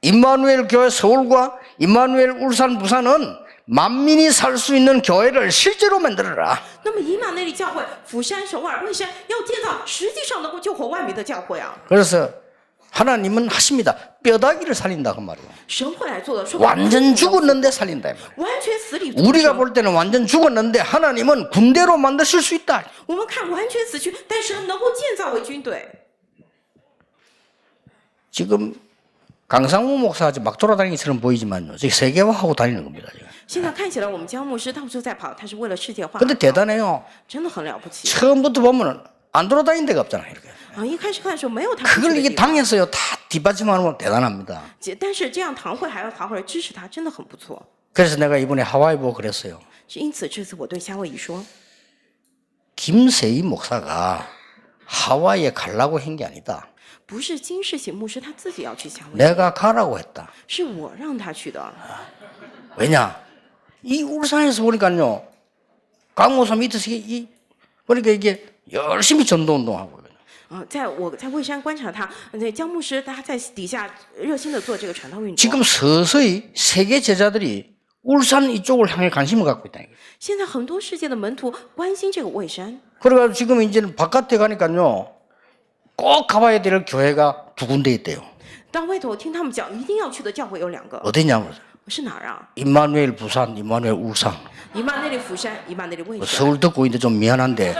임마누엘 교회 서울과 임마누엘 울산 부산은 만민이 살 수 있는 교회를 실제로 만들어라. 那么以马内利教会、釜山、首尔、蔚山要建造实际上能够救活万民的教会啊！ 그래서 하나님은 하십니다. 뼈다귀를 살린다 그 말이에요. 神会来做的，说 완전 죽었는데 살린다 이 말이에요. 完全死里逃 우리가 生。 볼 때는 완전 죽었는데 하나님은 군대로 만드실 수 있다. 我们看完全死去，但神能够建造为军队。 지금 강상우 목사 막 돌아다니기처럼 보이지만요. 저기 세계화하고 다니는 겁니다. 지금. 现在看起来我们姜牧师到处在跑，他是为了世界化， 근데 대단해요. 真的很了不起 처음부터 보면은 안 돌아다니는 데가 없잖아요. 이렇게. 啊！一开始看的时候没有他出去 그걸 的 이게 地方， 당해서요. 다 뒷받침하면 대단합니다. 但是这样堂会还要好好的支持他，真的很不错。 그래서 내가 이번에 하와이 보고 그랬어요. 是因此这次我对夏威夷说， 김세희 목사가 하와이에 가려고 한 게 아니다. 不是金世喜牧师他自己要去夏威夷， 내가 가라고 했다. 是我让他去的。 왜냐? 이 울산에서 보니까요, 강모사 밑에서 그러니까 이게 열심히 전도운동하고. 我在蔚山观察他，那江牧师他在底下热心的做这个传道运动。 지금 서서히 세계 제자들이 울산 이쪽을 향해 관심을 갖고 있다. 现在很多世界的门徒关心这个蔚山， 그래가지고 지금 이제는 바깥에 가니까요, 꼭 가봐야 될 교회가 두 군데 있대요. 到外头听他们讲，一定要去的教会有2个， 어디냐면 是哪儿啊？ 임마누엘 부산, 임마누엘 울산. 一曼内利釜山，一曼内利蔚山。 서울 듣고 있는데 좀 미안한데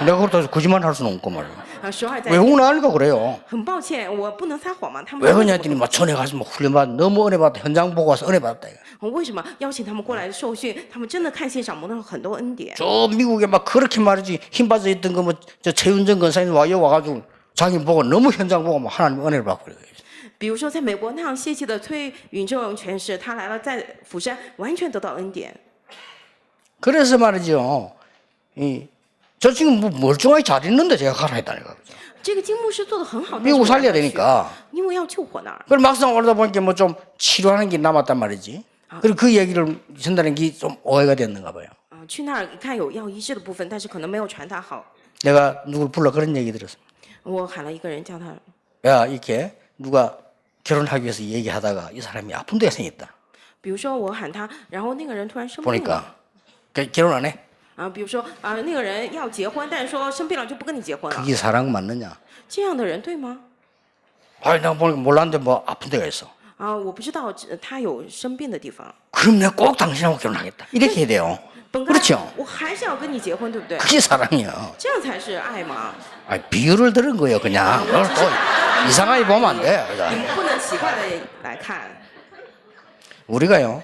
내가 그렇다고 거짓말 할 수는 없고 말이야. 首尔在， 외국은 아니까 그래요. 很抱歉，我不能撒谎嘛。他们 왜 그러냐 했더니 막 전에 가서 막 훈련받 너무 은혜 받다 현장 보고 와서 은혜 받았다. 이거. 为什么邀请他们过来受训？他们真的看现场蒙到很多恩典。 저 미국에 막 그렇게 말이지 힘 빠져 있던 거 뭐 저 최윤정 권사님 와가지고 자기 보고 너무 현장 보고 막 하나님 은혜를 받고 그래요. 比如说，在美国那样泄气的崔允正全是，他来了在釜山，完全得到恩典。 그래서 말이죠. 저 지금 뭐 멀쩡하게 잘 있는데 제가 가라 했다니까. 这个金牧师做的很好， 미국 但是 살려야 我要去 되니까. 因为要救活那儿。 그럼 막상 오다 보니까 뭐 좀 치료하는 게 남았단 말이지. 그리고 그 얘기를 전달하는 게 좀 오해가 됐는가 봐요. 去那儿看有要医治的部分，但是可能没有传达好。 내가 누굴 불러 그런 얘기 들었어. 我喊了一个人叫他， 야, 이렇게 누가 결혼하기 위해서 얘기하다가 이 사람이 아픈 데가 생겼다. 比如说我喊他，然后那个人突然生病了。 보니까 결혼 안 해? 比如说那个人要结婚，但是说生病了就不跟你结婚了。 그게 사랑 맞느냐? 这样的人对吗？ 아니, 내가 보니까 몰랐는데 뭐 아픈 데가 있어. 我不知道他有生病的地方。 그럼 내가 꼭 당신하고 결혼하겠다. 이렇게 해야 돼요. 本该 그렇죠? 我还是要跟你结婚，对不对？ 그게 사랑이야. 这样才是爱嘛。 아니, 비유를 들은 거예요, 그냥. 그걸 또 이상하게 보면 안 돼. 你 그죠? 们不能奇怪的来看。 우리가요,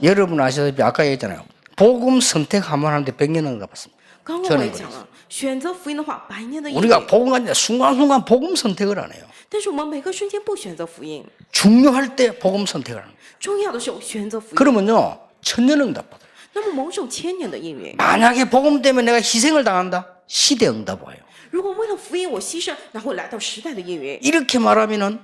여러분 아시다시피 아까 얘기했잖아요. 복음 선택 한번 하는데 100년을 가봤습니다. 刚刚我也讲了，选择福音的话，100年的应 우리가 许。 복음 가는데 순간순간 복음 선택을 안 해요. 但是我们每个瞬间不选择福音， 중요할 때 복음 선택을 하는 거예요. 重要的时候选择福音。 그러면요, 천년응답 받아요. 那么蒙受千年的应允。 만약에 복음 때문에 내가 희생을 당한다, 시대응답 와요. 如果为了福音我牺牲，然后来到时代的应允。 이렇게 말하면은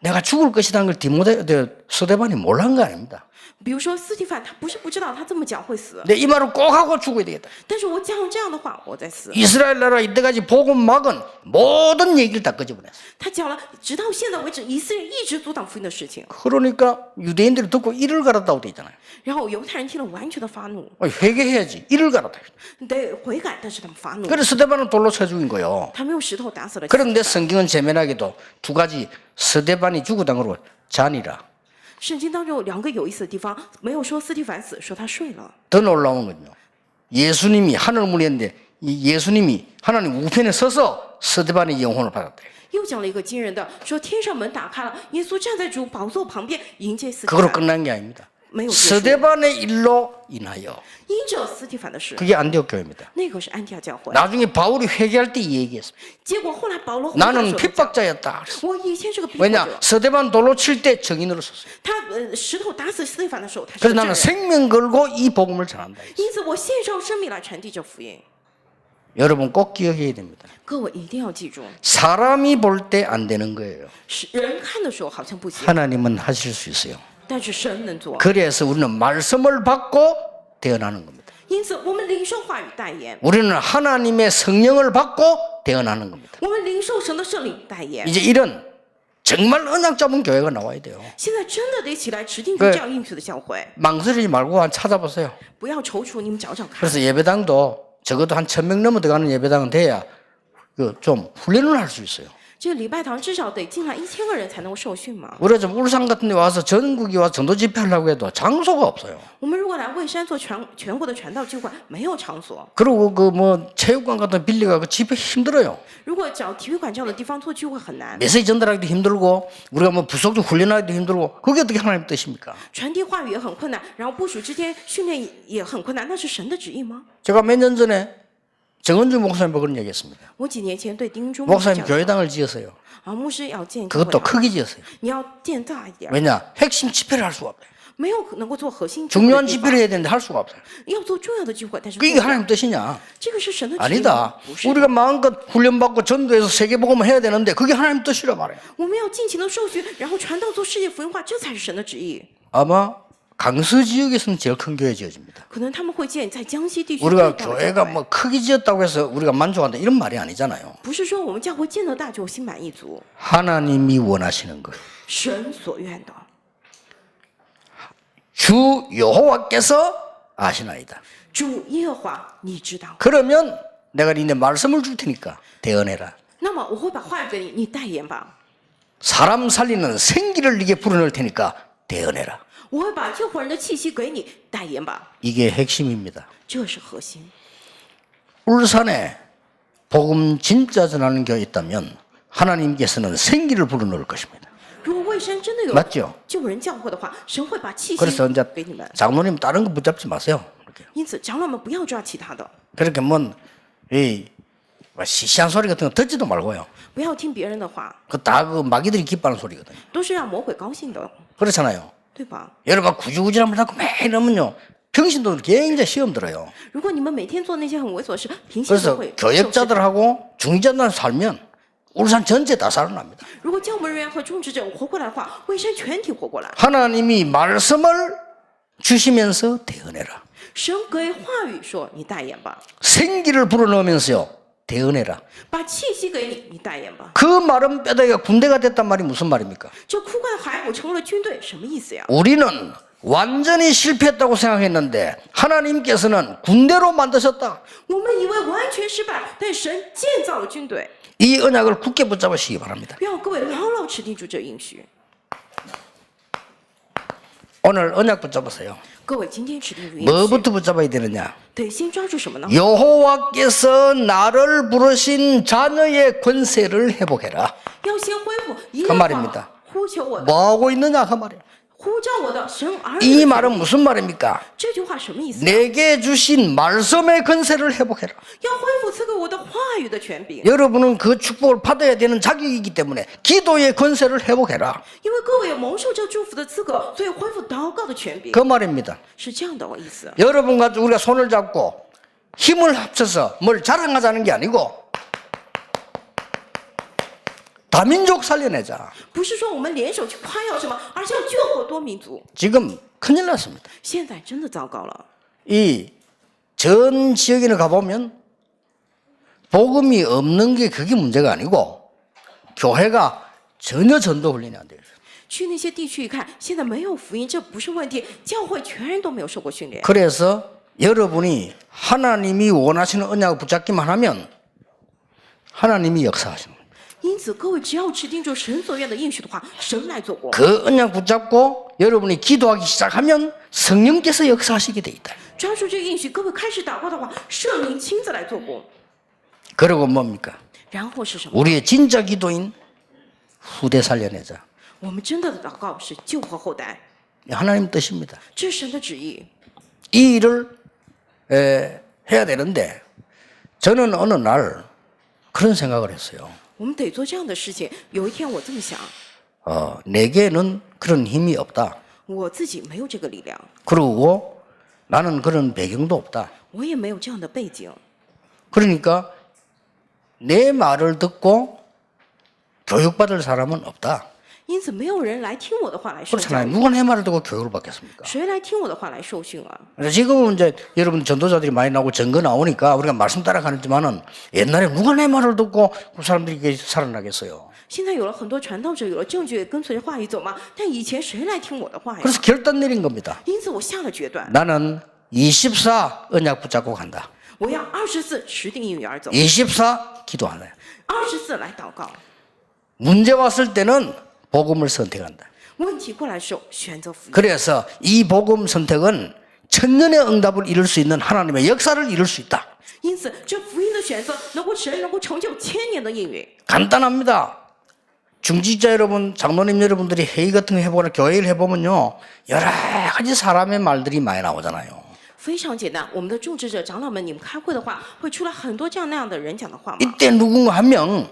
내가 죽을 것이라는 걸 스데반이 몰란 거 아닙니다. 比如说斯蒂凡，他不是不知道他这么讲会死， 근데 이 말을 꼭 하고 죽어야 되겠다. 但是我讲这样的话，我在死。 이스라엘 나라 이때까지 복음 막은 모든 얘기를 다 끄집어냈어. 他讲了，直到现在为止，以色列一直阻挡福音的事情。 그러니까 유대인들이 듣고 이를 갈았다고 돼 있잖아요. 然后犹太人听了完全的发怒， 회개해야지. 이를 갈았다. 得悔改，但是他们发怒， 그래서 스데반은 돌로 쳐 죽인 거예요. 他们用石头打死了。 그런데 성경은 재미나게도 두 가지 스데반이 죽었다는 걸 잔이라. 圣经当中有2个有意思的地方，没有说斯蒂凡死，说他睡了。 더 놀라운 건요. 예수님이 하늘 문이었는데 이 예수님이 하나님 우편에 서서 스데반의 영혼을 받았다. 又讲了一个惊人的，说天上门打开了，耶稣站在主宝座旁边迎接斯蒂 그걸로 凡， 끝난 게 아닙니다. 没有结束。 스데반의 일로 인하여 因着斯蒂凡的事， 그게 안디옥 교회입니다. 那个是安提阿教会。 나중에 바울이 회개할 때 이 얘기했습니다. 结果后来保罗悔改的 나는 时候讲， 핍박자였다. 我以前是个逼迫 왜냐? 者。 스데반 돌로 칠 때 정인으로 섰어요. 他石头打死斯蒂凡的时候，他是 그래서 个 나는 证人。 생명 걸고 이 복음을 전한다. 因此，我献上生命来传递这福音。 여러분 꼭 기억해야 됩니다. 各位一定要记住， 사람이 볼 때 안 되는 거예요. 是人看的时候好像不行， 하나님은 하실 수 있어요. 但是神能做。 그래서 우리는 말씀을 받고 태어나는 겁니다. 因此，我们领受话语代言， 우리는 하나님의 성령을 받고 태어나는 겁니다. 我们领受神的圣灵代言。 이제 이런 정말 언약 잡은 교회가 나와야 돼요. 现在真的得起来指定出这样应许的教会， 망설이지 말고 한번 찾아보세요. 不要踌躇，你们找找看。 그래서 예배당도 적어도 한 1000명 넘어 들어가는 예배당은 돼야 좀 훈련을 할 수 있어요. 这个礼拜堂至少得进来1000个人才能够受训嘛。 우리가 좀 울산 같은 데 와서 전국에 와서 전도 집회하려고 해도 장소가 없어요. 我们如果来蔚山做全国的传道聚会，没有场所。 그리고 그 뭐 체육관 같은 데 빌리가 그 집회 힘들어요. 如果找体育馆这样的地方做聚会很难， 메시지 전달하기도 힘들고 우리가 뭐 부속적 훈련하기도 힘들고 그게 어떻게 하나님 뜻입니까? 传递话语也很困难，然后部署之间训练也很困难，那是神的旨意吗？ 제가 몇 년 전에 정은주 목사님도 그런 얘기했습니다. 我几年前对丁中牧师 목사님 讲说 교회당을 지었어요. 牧师要建教会 그것도 크게 지었어요. 你要建大一点， 왜냐? 핵심 집회를 할 수가 없어요. 没有能够做核心聚会的 중요한 地 집회를 方 해야 되는데 할 수가 없어요. 要做重要的聚会，但是 그게 做不了 하나님 뜻이냐? 这个是神的旨意 아니다. 不是。 우리가 마음껏 훈련받고 전도해서 세계복음을 해야 되는데 그게 하나님 뜻이라 말해요. 我们要尽情的受训，然后传道做世界福音化，这才是神的旨意。 아마 강서 지역에서는 제일 큰 교회 지어집니다. 可能他们会建在江西地区 우리가 最大的 교회가 教会， 뭐 크게 지었다고 해서 우리가 만족한다 이런 말이 아니잖아요. 不是说我们教会建得大就心满意足， 하나님이 원하시는 거예요. 神所愿的。 주 여호와께서 아시나이다. 主耶和华，你知道。 그러면 내가 니네 말씀을 줄 테니까 대언해라. 那么我会把话语给你，你代言吧。 사람 살리는 생기를 네게 불어넣을 테니까 대언해라. 我会把救活人的气息给你，代言吧。 이게 핵심입니다. 这是核心。 울산에 복음 진짜 전하는 교회 있다면 하나님께서는 생기를 불어넣을 것입니다. 如果蔚山真的有 맞죠? 救人教会的话，神会把气息 그래서 이제 给你们。 장로님 다른 거 붙잡지 마세요. 이렇게. 因此，长老们不要抓其他的， 그렇게 이 시시한 소리 같은 거 듣지도 말고요. 不要听别人的话， 그 다 그 마귀들이 기뻐하는 소리거든요. 都是让魔鬼高兴的， 그렇잖아요. 对吧？ 여러분 구질구질한 말 듣고 매일 이러면요. 평신도 굉장히 시험 들어요. 如果你们每天做那些很猥琐的事，平心都 그래서 会受试探。 교역자들하고 중재자들 살면 울산 전체 다 살아납니다. 如果教牧人员和种植者活过来的话，蔚山全体活过来。 하나님이 말씀을 주시면서 대언해라. 神给话语说：“你代言吧。 생기를 불어넣으면서요. 대언해라. ”把气息给你，你代言吧。 그 마른 뼈다귀가 군대가 됐단 말이 무슨 말입니까? 这枯干海母成了军队，什么意思呀？ 우리는 완전히 실패했다고 생각했는데 하나님께서는 군대로 만드셨다. 我们以为完全失败，但神建造了军队。 이 언약을 굳게 붙잡으시기 바랍니다. 愿各位牢牢持定住这应许。 오늘 언약 붙잡으세요. 各位今天持定住应许， 뭐부터 붙잡아야 되느냐? 得先抓住什么呢？ 여호와께서 나를 부르신 자녀의 권세를 회복해라. 要先恢复耶 그 和 말입니다. 华呼求我的、 뭐하고 있느냐 그 말이에요. 呼召我的神儿 이 女。 말은 무슨 말입니까? 这句话什么意思？ 내게 주신 말씀의 권세를 회복해라. 要恢复赐给我的话语的权柄， 여러분은 그 축복을 받아야 되는 자격이기 때문에 기도의 권세를 회복해라. 因为各位有蒙受这祝福的资格，所以恢复祷告的权柄 그 말입니다. 是这样的意思。 여러분과 우리가 손을 잡고 힘을 합쳐서 뭘 자랑하자는 게 아니고 다민족 살려내자. 不是说我们联手去夸耀什么，而是要救活多民族。 지금 큰일 났습니다. 现在真的糟糕了， 이 전 지역에 가보면 복음이 없는 게 그게 문제가 아니고 교회가 전혀 전도 훈련이 안 돼요. 去那些地区一看，现在没有福音，这不是问题，教会全人都没有受过训练。 그래서 여러분이 하나님이 원하시는 언약을 붙잡기만 하면 하나님이 역사하시는 거예요. 因此，各位只要持定住神所愿的应许的话，神来做工。 그 언약 붙잡고 여러분이 기도하기 시작하면 성령께서 역사하시게 돼 있다. 抓住这个应许，各位开始祷告的话，圣灵亲自来做工。 그리고 뭡니까? 然后是什么？ 우리의 진짜 기도인 후대 살려내자. 我们真的的祷告是救活后代， 하나님 뜻입니다. 这是神的旨意。 이 일을 해야 되는데 저는 어느 날 그런 생각을 했어요. 我们得做这样的事情。有一天我这么想， 내게는 그런 힘이 없다. 我自己没有这个力量， 그리고 나는 그런 배경도 없다. 我也没有这样的背景， 그러니까 내 말을 듣고 교육받을 사람은 없다. 因此没有人来听我的话来受教 그렇잖아요. 育。 누가 내 말을 듣고 교육을 받겠습니까? 谁来听我的话来受训啊？ 그래서 지금은 이제 여러분 전도자들이 많이 나오고 증거 나오니까 우리가 말씀 따라가지만은 옛날에 누가 내 말을 듣고 그 사람들이 이렇게 살아나겠어요. 现在有了很多传道者，有了证据，跟随着话语走嘛。但以前谁来听我的话呀？ 그래서 결단 내린 겁니다. 因此我下了决断， 나는 24 언약 붙잡고 간다. 我要24持定应允而走， 24 기도한다. 24来祷告。 문제 왔을 때는 복음을 선택한다. 问题过来的时候，选择福音。 그래서 이 복음 선택은 천년의 응답을 이룰 수 있는 하나님의 역사를 이룰 수 있다. 因此，这福音的选择能够神能够成就千年的应允。 간단합니다. 중직자 여러분, 장로님 여러분들이 회의 같은 거 해보거나 교회를 해보면요 여러 가지 사람의 말들이 많이 나오잖아요. 非常简单，我们的种植者长老们，你们开会的话，会出来很多这样那样的人讲的话吗？ 이때 누군가 한 명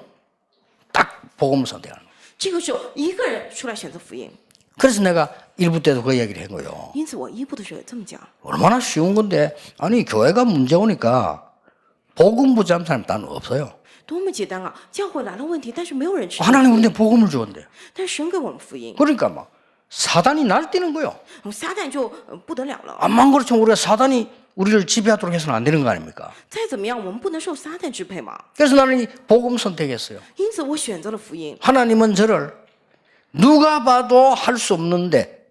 딱 복음을 선택하는 거예요. 这个时候，一个人出来选择福音。 그래서 내가 1부 때도 그 이야기를 한 거예요. 因此，我一部的时候也这么讲。 얼마나 쉬운 건데 아니 교회가 문제 오니까 복음 부자는 사람 단 없어요. 多么简单啊！教会来了问题，但是没有人吃。 하나님 우리한테 복음을 주었는데 但神给我们福音， 그러니까 막 사단이 날뛰는 거예요. 撒旦就不得了了。 암만 그렇지만 우리가 사단이 우리를 지배하도록 해서는 안 되는 거 아닙니까? 再怎么样，我们不能受撒旦支配嘛。 그래서 나는 이 복음 선택했어요. 因此，我选择了福音。 하나님은 저를 누가 봐도 할 수 없는데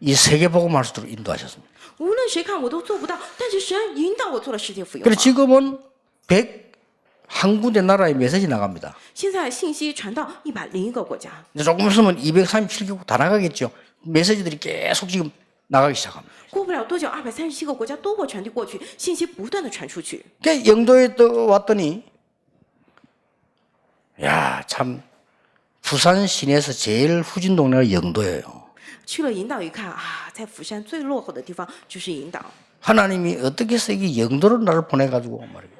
이 세계 복음 할 수 있도록 인도하셨습니다. 无论谁看我都做不到，但是神引导我做了世界福音 그래서 化。 지금은 101군데 나라에 메시지 나갑니다. 现在信息传到101个国家， 이제 조금 있으면 237개국 다 나가겠죠. 메시지들이 계속 지금 나가기 시작합니다. 过不了多久，237个国家都会传递过去，信息不断的传出去。 그러니까 영도에 또 왔더니 야, 참 부산 시내에서 제일 후진 동네가 영도예요. 去了引导一看啊，在釜山最落后的地方就是引导。 하나님이 어떻게 해서 이 영도로 나를 보내가지고 말이에요.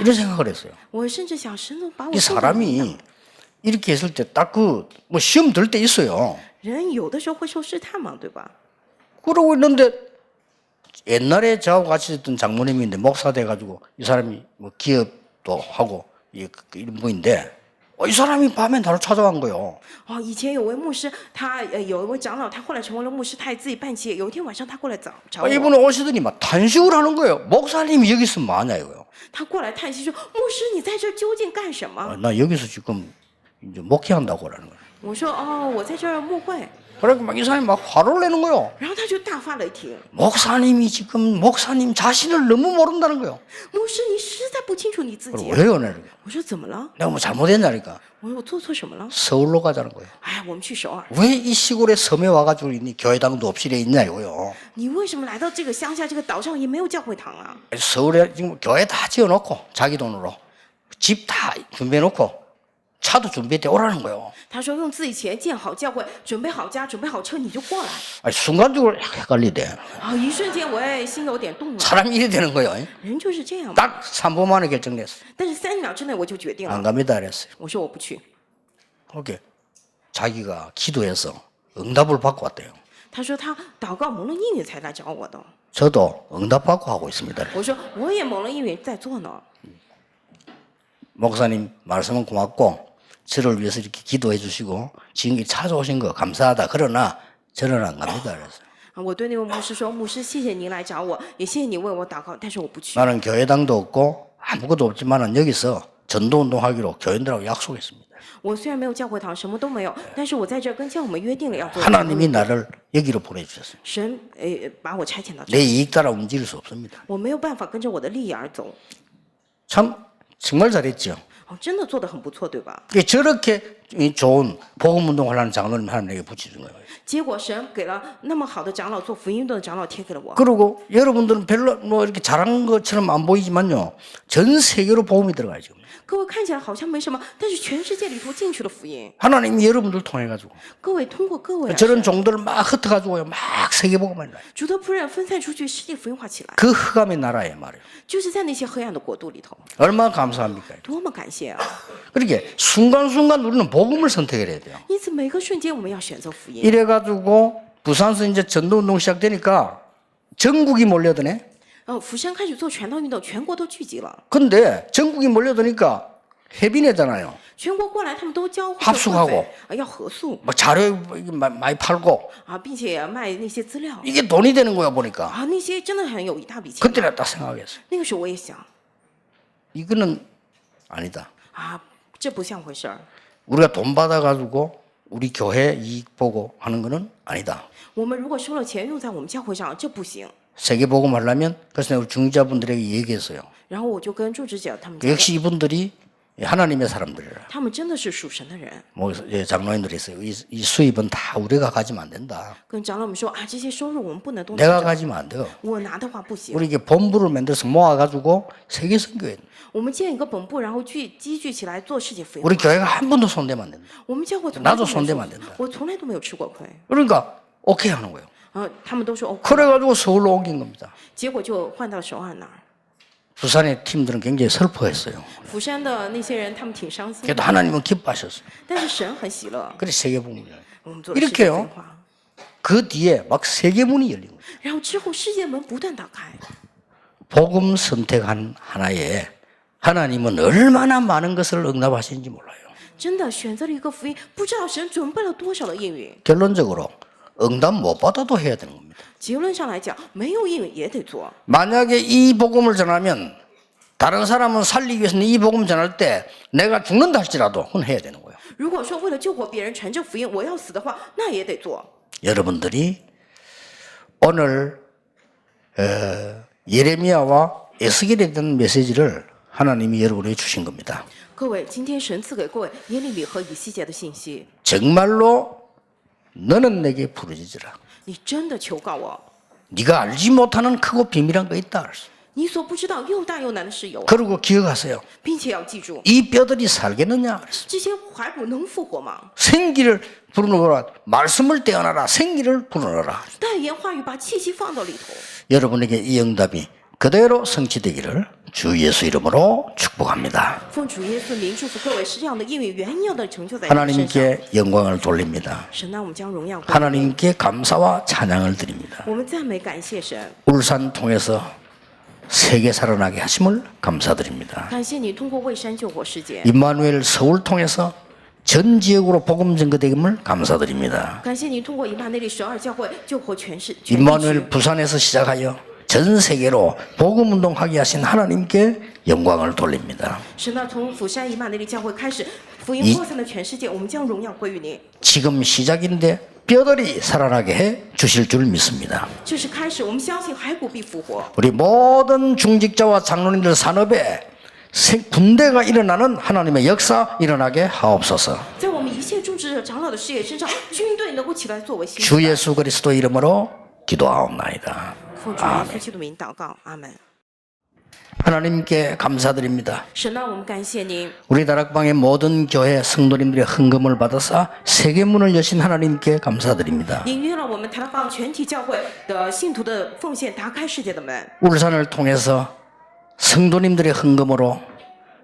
이런 생각을 했어요. 我甚至想，神都把我 이 送到引导 사람이 이렇게 했을 때 딱 그 뭐 시험 들 때 있어요. 人有的时候会受试探嘛，对吧？ 그러고 있는데 옛날에 저하고 같이 있던 장모님인데 목사 돼가지고 이 사람이 뭐 기업도 하고 이런 분인데 이 사람이 밤에 나를 찾아간 거예요. 哦，以前有位牧师，他有一位长老，他后来成为了牧师，他也自己办企业。有一天晚上，他过来找我， 이분은 오시더니 막 탄식을 하는 거예요. 목사님이 여기 있으면 뭐하냐 이거요. 他过来叹息说：“牧师，你在这儿究竟干什么？” 나 여기서 지금 이제 목회한다고 그러는 거예요. 我说：“哦，我在这儿牧会。 그러니까 막 이 사람이 막 화를 내는 거예요. ”然后他就大发雷霆 목사님이 지금 목사님 자신을 너무 모른다는 거예요. ：“牧师，你实在不清楚你自己 그리고 啊。 왜요, 내가? 我说：“怎么了？ 내가 뭐 잘못했냐니까. 我说：“我做错什么了 서울로 가자는 거예요. ？”哎，我们去首尔。 왜 이 시골에 섬에 와가지고 있니? 교회당도 없이 이래 있냐 이거요. 你为什么来到这个乡下这个岛上也没有教会堂啊？ 서울에 지금 교회 다 지어놓고 자기 돈으로 집 다 준비해놓고 차도 준비해 오라는 거예요. 他说用自己钱建好教会，准备好家，准备好车，你就过来。 아니, 순간적으로 헷갈리대. 啊，一瞬间我也心有点动了。 사람이 이래 되는 거예요. 人就是这样嘛。 딱 3분 만에 결정냈어. 但是3秒之内我就决定 안 了， 갑니다 그랬어요. 我说我不去。 그렇게 자기가 기도해서 응답을 받고 왔대요. 他说他祷告蒙了应允才来找我的。 저도 응답 받고 하고 있습니다. 我说我也蒙了应允在做呢。 목사님 말씀은 고맙고 저를 위해서 이렇게 기도해 주시고 지금 찾아오신 거 감사하다. 그러나 저는 안 갑니다 그랬어요. 啊，我对那位牧师说：“牧师，谢谢您来找我，也谢谢你为我祷告，但是我不去。 나는 교회당도 없고 아무것도 없지만은 여기서 전도운동하기로 교인들하고 약속했습니다. 我虽然没有教会堂，什么都没有，但是我在这儿跟教我们约定了要做。 하나님이 나를 여기로 보내주셨어요. 神把我差遣到这 내 ， 이익 따라 움직일 수 없습니다. 我没有办法跟着我的利益而走。 참 정말 잘했죠. 哦，真的做得很不错，对吧？ 저렇게 좋은 복음운동하려는 장로님 하나님에게 붙여준 거예요. 结果神给了那么好的长老，做福音运动的长老贴给了我。 그리고 여러분들은 별로 뭐 이렇게 잘한 것처럼 안 보이지만요. 전 세계로 복음이 들어가요 지금. 各位看起来好像没什么，但是全世界里头进去了福音。 하나님이 여러분들 통해 가지고 各位通过各位啊， 저런 종들을 막 흩어가지고요. 막 세계 복음을 나요. 主的仆人分散出去，世界福音化起来， 그 흑암의 나라에 말이에요. 就是在那些黑暗的国度里头， 얼마나 감사합니까? 多么感谢啊！ 그렇게 순간순간 우리는 복음을 선택해야 돼요. 因此每个瞬间我们要选择福音。 이래가지고 부산에서 이제 전도운동 시작되니까 전국이 몰려드네. 釜山开始做传道运动，全国都聚集了， 근데 전국이 몰려드니까 해비내잖아요. 全国过来，他们都交 합숙하고 要合宿 막 자료 많이 팔고 啊，并且卖那些资料 이게 돈이 되는 거야 보니까. 啊，那些真的很有一大笔钱。 그때 내가 딱 생각했어요. 那个时候我也想 이거는 아니다. 啊，这不像回事儿。 우리가 돈 받아가지고 우리 교회 이익 보고 하는 거는 아니다. 我们如果收了钱用在我们教会上，这不行。 세계 복음 하려면 그래서 내가 우리 중자분들에게 얘기했어요. 然后我就跟种植者他们讲， 역시 이분들이 하나님의 사람들이라. 他们真的是属神的人。 뭐 장로님들이 있어요. 이 수입은 다 우리가 가지면 안 된다. 跟长老们说啊，这些收入我们不能都拿 내가 着， 가지면 안 돼요. 我拿的话不行。 우리 이게 본부를 만들어서 모아가지고 세계 선교회. 我们建一个本部，然后积聚起来做世界福音。 우리 교회가 한 번도 손대면 안 된다. 我们教会从来 나도 都没有 손대면 受 안 된다. 我从来都没有吃过亏 그러니까 오케이 하는 거예요. 他们都说 OK， 그래가지고 서울로 옮긴 겁니다. 结果就换到首尔那儿。 부산의 팀들은 굉장히 슬퍼했어요. 釜山的那些人，他们挺伤心 그래도 的， 하나님은 기뻐하셨어요. 但是神很喜乐。 그래서 세계복음이 我们做了世界 이렇게요 分化， 그 뒤에 막 세계문이 열린 거예요. 然后之后世界门不断打开。 복음 선택한 하나에 하나님은 얼마나 많은 것을 응답하시는지 몰라요. 真的选择了一个福音，不知道神准备了多少的应允。 결론적으로 응답 못 받아도 해야 되는 겁니다. 结论上来讲，没有应允也得做。 만약에 이 복음을 전하면 다른 사람은 살리기 위해서는 이 복음 전할 때 내가 죽는다 할지라도 그건 해야 되는 거예요. 如果说为了救活别人传这福音，我要死的话，那也得做。 여러분들이 오늘 예레미야와 에스겔에 대한 메시지를 하나님이 여러분에게 주신 겁니다. 各位，今天神赐给各位耶利米和以西结的信息， 정말로 너는 내게 부르짖으라. 你真的求告我， 네가 알지 못하는 크고 비밀한 거 있다. 그랬어. 你所不知道又大又难的事有， 그리고 기억하세요. 并且要记住， 이 뼈들이 살겠느냐? 그랬어. 这些怀骨能复活吗？ 생기를 불어넣어라. 말씀을 떼어놔라. 생기를 불어넣어라. 代言话语，把气息放到里头。 여러분에게 이 응답이 그대로 성취되기를 주 예수 이름으로 축복합니다. 奉主耶稣名祝福各位，是这样的应允原要的成就在你们身上。 하나님께 영광을 돌립니다. 神啊，我们将荣耀归于你， 하나님께 감사와 찬양을 드립니다. 我们赞美感谢神， 울산 통해서 세계 살아나게 하심을 감사드립니다. 感谢你通过蔚山救活世界， 임마누엘 서울 통해서 전 지역으로 복음 전거되임을 감사드립니다. 感谢你通过以马内利12教会救活全地区。 임마누엘 부산에서 시작하여 전 세계로 복음 운동하게 하신 하나님께 영광을 돌립니다. 神啊，从釜山以马内利教会开始，福音扩散的全世界，我们将荣耀归于你。 지금 시작인데 뼈들이 살아나게 해 주실 줄 믿습니다. 这是开始，我们相信骸骨必复活。 우리 모든 중직자와 장로님들 산업에 군대가 일어나는 하나님의 역사 일어나게 하옵소서. 在我们一切种植者长老的事业身上，军队能够起来作为新 주 예수 그리스도 이름으로 기도하옵나이다. 奉主耶稣基督名祷告，阿门。 하나님께 감사드립니다. 神啊，我们感谢您。 우리 다락방의 모든 교회 성도님들의 헌금을 받아서 세계문을 여신 하나님께 감사드립니다. 您约了我们台大棒全体教会的信徒的奉献，打开世界的门。 울산을 통해서 성도님들의 헌금으로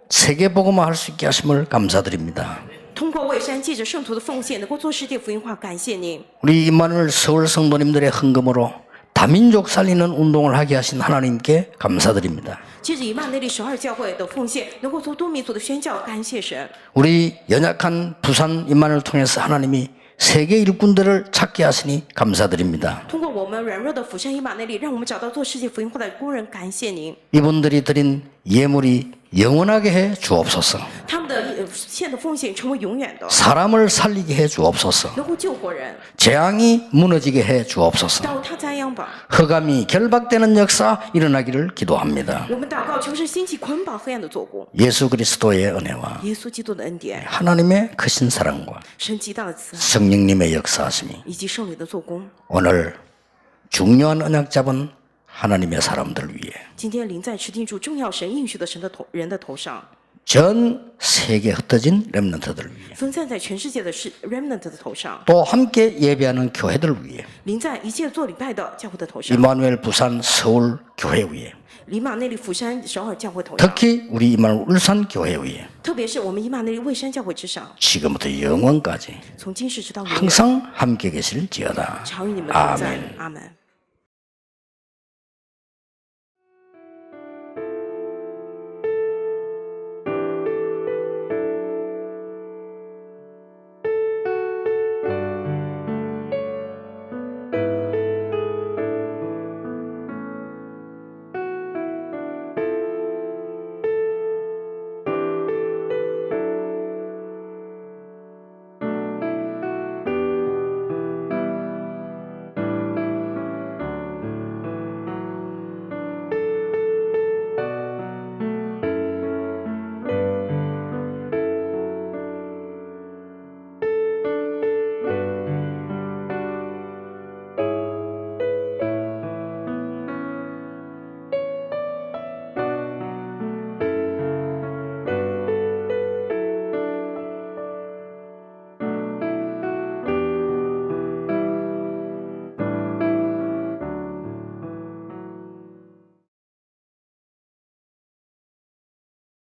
세계 복음화할 수 있게 하심을 감사드립니다. 通过蔚山借着圣徒的奉献，能够做世界福音化，感谢您。 우리 임마누엘 서울 성도님들의 헌금으로 다민족 살리는 운동을 하게 하신 하나님께 감사드립니다. 借着以马内利12教会的奉献，能够做多民族的宣教，感谢神。 우리 연약한 부산 임마누엘을 통해서 하나님이 세계 일꾼들을 찾게 하시니 감사드립니다. 通过我们软弱的釜山以马内利，让我们找到做世界福音化的工人，感谢您。 이분들이 드린 예물이 영원하게 해 주옵소서. 他们的献的奉献成为永远的， 사람을 살리게 해 주옵소서. 能够救活人。 재앙이 무너지게 해 주옵소서. 到他灾殃吧， 흑암이 결박되는 역사 일어나기를 기도합니다. 我们祷告，求神兴起捆绑黑暗的做工。 예수 그리스도의 은혜와 耶稣基督的恩典， 하나님의 크신 사랑과 神极大的慈爱， 성령님의 역사하심이 以及圣灵的做工， 오늘 중요한 언약 잡은 하나님의 사람들 위해 今天临在持定住重要神应许的神的人的头上， 전 세계 흩어진 렘넌트들 위해 分散在全世界的是 remnant 的头上， 또 함께 예배하는 교회들 위해 临在一切做礼拜的教会的头上， 이마누엘 부산 서울 교회 위해 以马内利釜山首尔教会头上， 특히 우리 이마누엘 울산 교회 위해 特别是我们以马内利蔚山教会之上， 지금부터 영원까지 从今世直到永远， 항상 함께 계실지어다. 常与你们同在 아멘. 。阿门。